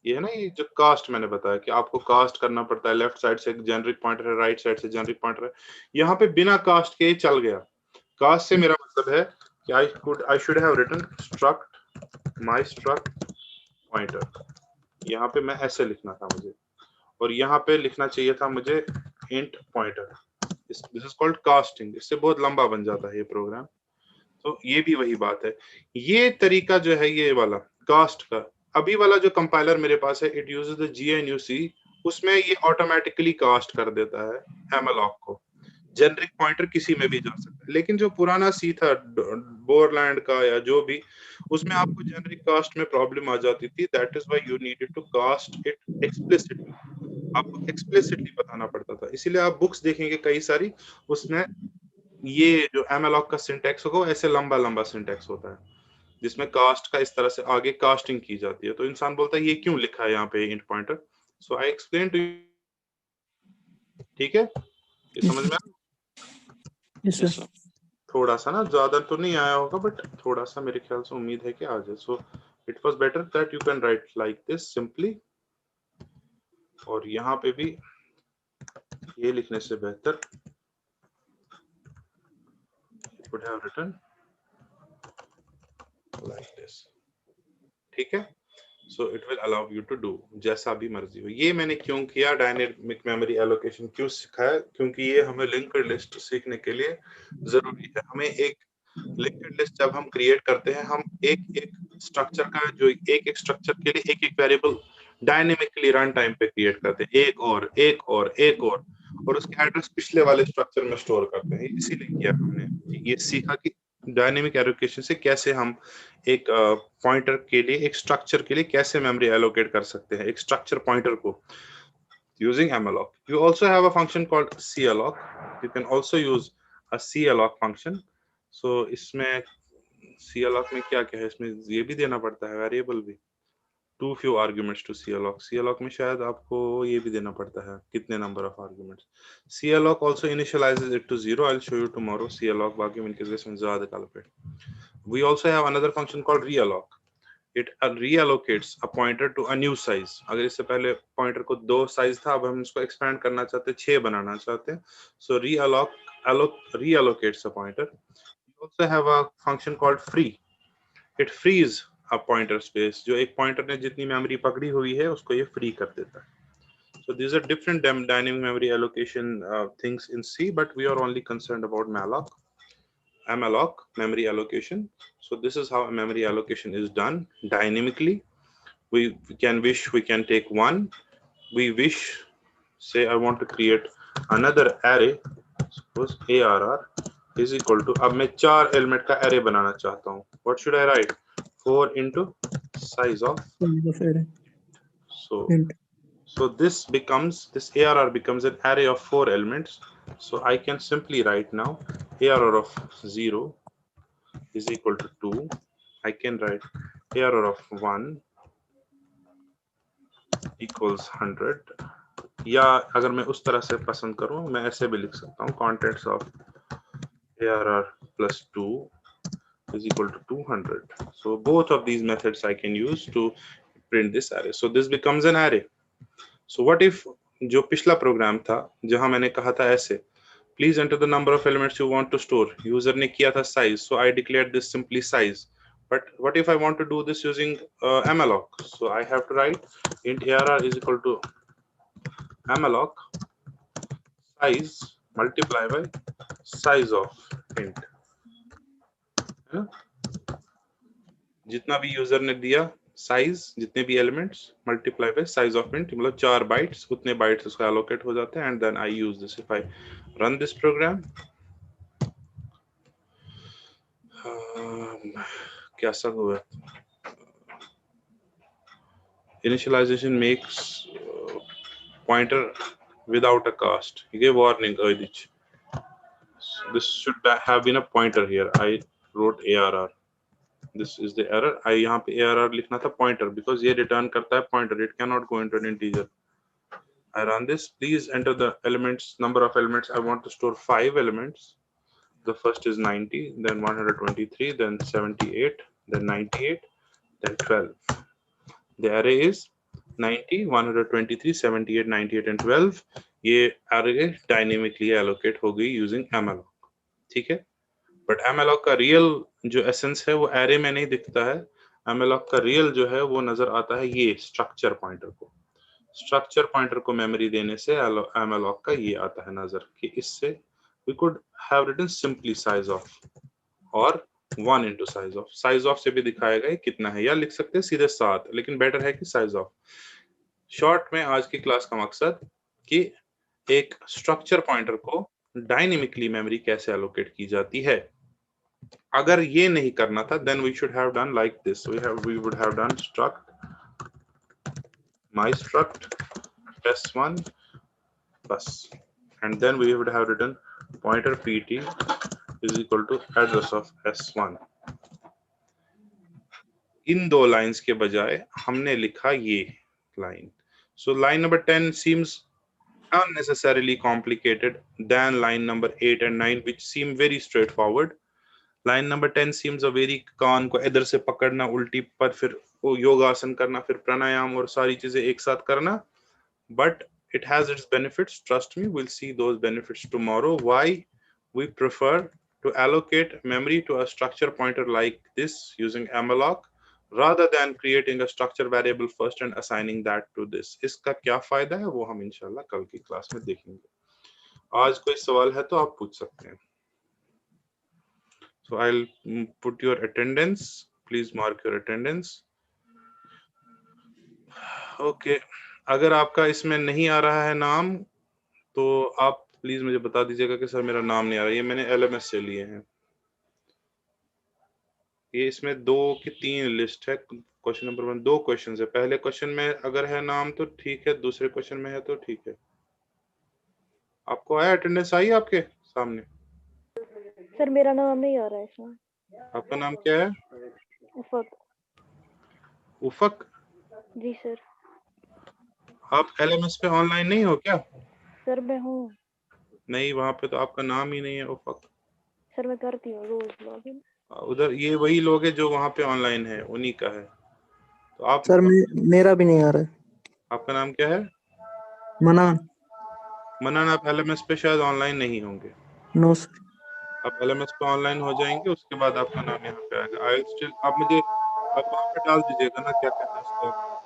ये है ना, ये जो कास्ट मैंने बताया कि आपको कास्ट करना पड़ता है, लेफ्ट साइड से जेनरिक पॉइंटर है, राइट साइड से जेनरिक पॉइंटर है, यहाँ पे बिना कास्ट के चल गया। कास्ट से मेरा मतलब है कि I should have written struct my struct pointer, यहाँ पे मैं ऐसे लिखना था मुझे, और यहाँ पे लिखना चाहिए था मुझे int pointer. This is called casting. इससे बहुत लंबा बन जाता है ये प्रोग्राम। तो ये भी वही बात है। ये तरीका जो है ये वाला कास्ट का, अभी वाला जो कंपाइलर मेरे पास है, इट यूजेस द GNUC, उसमें ये ऑटोमेटिकली कास्ट कर देता है एमएलओक को। जेनरिक पॉइंटर किसी में भी जा सकता है, लेकिन जो पुराना सी था बोरलैंड का या जो भी, उसमें आपको जेनरिक कास्ट में प्रॉब्लम आ जाती थी। That is why you needed to cast it explicitly. आपको एक्सप्लिसिटली बताना पड़ता था। इसीलिए आप बुक्स देखेंगे कई सारी, उसमें ये जो एमएलओक का सिंटैक्स होगा वो ऐसे लंबा लंबा सिंटैक्स होता है, जिसमें कास्ट का इस तरह से आगे कास्टिंग की जाती है। तो इंसान बोलता है ये क्यों लिखा है यहाँ पे int pointer. So I explain to you. ठीक है, ये समझ में आया? Yes yes sir. सर। थोड़ा सा ना, ज्यादा तो नहीं आया होगा, बट थोड़ा सा मेरे ख्याल से उम्मीद है कि आ जाए। So it was better that you can write like this simply. और यहाँ पे भी ये लिखने से बेहतर would have written like this। ठीक है, so it will allow you to do जैसा भी मर्जी हो। ये मैंने क्यों किया, डायनेमिक मेमोरी एलोकेशन क्यों सिखाया, क्योंकि ये हमें लिंक्ड लिस्ट सीखने के लिए जरूरी है। हमें एक लिंक्ड लिस्ट जब हम क्रिएट करते हैं, हम एक एक स्ट्रक्चर का, जो एक एक स्ट्रक्चर के लिए एक एक वेरिएबल डायनेमिकली रन टाइम पे क्रिएट करते हैं, एक और एक और एक और उसके एड्रेस पिछले वाले स्ट्रक्चर में स्टोर करते हैं। इसीलिए किया हमने, ये सीखा कि डायनेमिक एलोकेशन से कैसे हम एक पॉइंटर के लिए, एक स्ट्रक्चर के लिए कैसे मेमोरी एलोकेट कर सकते हैं, एक स्ट्रक्चर पॉइंटर को using malloc। You also have a function called calloc। You can also use a calloc function। So इसमें calloc में क्या क्या है, इसमें ये भी देना पड़ता है वेरिएबल भी, too few arguments to calloc। calloc में शायद आपको ये भी देना पड़ता है कितने number of arguments. calloc also initializes it to 0। I'll show you tomorrow calloc, बाकी में इनके इसमें ज्यादा कल। We also have another function called realloc। It reallocates a pointer to a new size। अगर इससे पहले पॉइंटर को 2 साइज था, अब हम इसको एक्सपेंड करना चाहते हैं, 6 बनाना चाहते हैं। So reallocates a pointer। We also have a function called free। It frees a pointer space। जो एक पॉइंटर ने जितनी मेमोरी पकड़ी हुई है उसको ये फ्री कर देता है। So these are different dynamic memory allocation things in C, but we are only concerned about malloc memory allocation। So this is how memory allocation is done dynamically। We can wish, we can take one, we wish, say I want to create another array। suppose arr is equal to, अब मैं 4 element का array बनाना चाहता हूँ। what should I write? 4 into size of। so this arr becomes an array of 4 elements। so I can simply write now arr of 0 is equal to 2। I can write arr of 1 equals 100। या अगर मैं उस तरह से पसंद करूं, मैं ऐसे भी लिख सकता हूं contents of arr plus 2 is equal to 200। so both of these methods I can use to print this array। so this becomes an array। so what if जो पिछला प्रोग्राम था जहां मैंने कहा था ऐसे, please enter the number of elements you want to store, user ने किया था size, so I declared this simply size। but what if I want to do this using malloc? so I have to write int arr is equal to malloc size multiply by size of int। है ना? जितना भी user ने दिया size, जितने भी elements multiply by size of int, मतलब 4 bytes, उतने बाइट्स उसका एलोकेट हो जाते हैं। And then I use this. If I run this program, कैसा हुआ? Initialization makes pointer without a cast। ये warning Aidich। This should have been a pointer here। I wrote ARR। This is the error। I यहाँ पे ARR लिखना था pointer, because ये return करता है pointer। It cannot go into an integer। I run this। Please enter the elements, number of elements। I want to store 5 elements। The first is 90, then 123, then 78, then 98, then 12। The array is 90, 123, 78, 98 and 12। ये array dynamically allocate हो गई using malloc। ठीक है, but malloc का real जो essence है वो array में नहीं दिखता है। एमएलॉक का रियल जो है वो नजर आता है ये स्ट्रक्चर पॉइंटर को। स्ट्रक्चर पॉइंटर को मेमोरी देने से एमएलॉक का ये आता है नजर कि इससे we could have written simply size of और 1 into size of. Size of से भी दिखाएगा ये कितना है, या लिख सकते हैं सीधे 7, लेकिन बेटर है कि साइज ऑफ। शॉर्ट में आज की क्लास का मकसद कि एक स्ट्रक्चर पॉइंटर को डायनेमिकली मेमोरी कैसे एलोकेट की जाती है। अगर ये नहीं करना था then we should have done like this. We would have done struct my struct s1 bus, and then we would have written pointer pt is equal to address of s1. इन दो lines के बजाय हमने लिखा ये line. So line number 10 seems unnecessarily complicated than line number 8 and 9, which seem very straightforward. Line number 10 seems a very, कान को इधर से पकड़ना उल्टी पर, फिर वो योगासन करना, फिर प्राणायाम और सारी चीजें एक साथ करना, but it has its benefits. Trust me, we'll see those benefits tomorrow. Why we prefer to allocate memory to a structure pointer like this using malloc rather than creating a structure variable first and assigning that to this. इसका क्या फायदा है वो हम इंशाल्लाह कल की class में देखेंगे। आज कोई सवाल है तो आप पूछ सकते हैं। So I'll put your attendance. Please mark your attendance. Okay. अगर आपका इसमें नहीं आ रहा है नाम तो आप प्लीज मुझे बता दीजिएगा कि सर मेरा नाम नहीं आ रहा। ये मैंने एलएमएस से लिए हैं। ये इसमें 2 की 3 लिस्ट है। क्वेश्चन नंबर 1 2 क्वेश्चन है। पहले क्वेश्चन में अगर है नाम तो ठीक है, दूसरे क्वेश्चन में है तो ठीक है। आपको आया अटेंडेंस आई आपके सामने? सर मेरा नाम नहीं आ रहा है इसमें। आपका नाम क्या है? उफक। उफक? जी सर। आप एलएमएस पे ऑनलाइन नहीं हो क्या? सर मैं हूँ। नहीं, वहां पे तो आपका नाम ही नहीं है उफक। सर मैं करती हूँ रोज लॉगिन। उधर ये वही लोग हैं जो वहां पे ऑनलाइन है, उन्हीं का है। तो आप सर मेरा भी नहीं आ रहा है। आपका नाम क्या है? मनान। मनान, आप एलएमएस पे शायद ऑनलाइन नहीं होंगे। No sir. आप एलएमएस पे ऑनलाइन हो जाएंगे, उसके बाद आपका नाम यहाँ पे आएगा। आई स्टिल आप मुझे आप वहां पे डाल दीजिएगा ना, क्या कहते हैं उसको,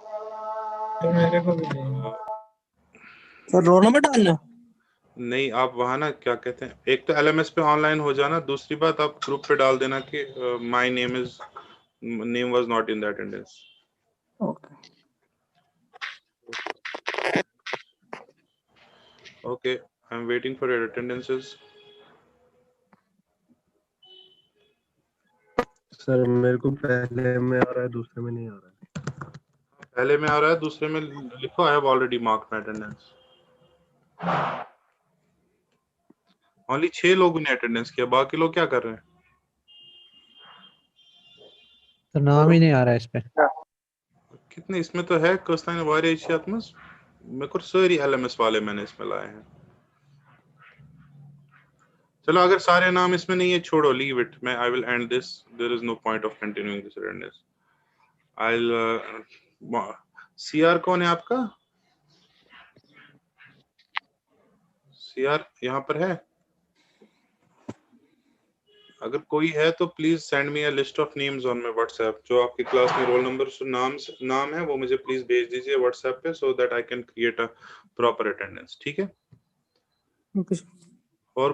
मेरे को भी नहीं। सर रोल नंबर डालना? नहीं आप वहां ना क्या कहते हैं, एक तो एलएमएस पे ऑनलाइन हो जाना, दूसरी बात आप ग्रुप पे डाल देना कि my name was not in the attendance. Okay. Okay, I am waiting for your attendances. Sir मेरे को पहले में आ रहा है, दूसरे में नहीं आ रहा है। पहले में आ रहा है, दूसरे में लिखो I have already marked my attendance. Only 6 लोगों ने अटेंडेंस किया, बाकी लोग क्या कर रहे हैं? तो नाम ही नहीं आ रहा है इस पे। कितने इसमें तो है कस्तान वारिया इशियातमस, मेरे को सारी एलएमएस वाले मैंने इसमें लाए हैं। चलो अगर सारे नाम इसमें नहीं है छोड़ो, लीव इट। मैं I will end this, there is no point of continuing this attendance. I will CR कौन है आपका? सीआर यहाँ पर है? अगर कोई है तो please send me a list of names on my WhatsApp. जो आपकी क्लास में रोल नंबर नाम है वो मुझे प्लीज भेज दीजिए व्हाट्सएप पे, so that I can create a proper attendance. ठीक है? Okay sir. और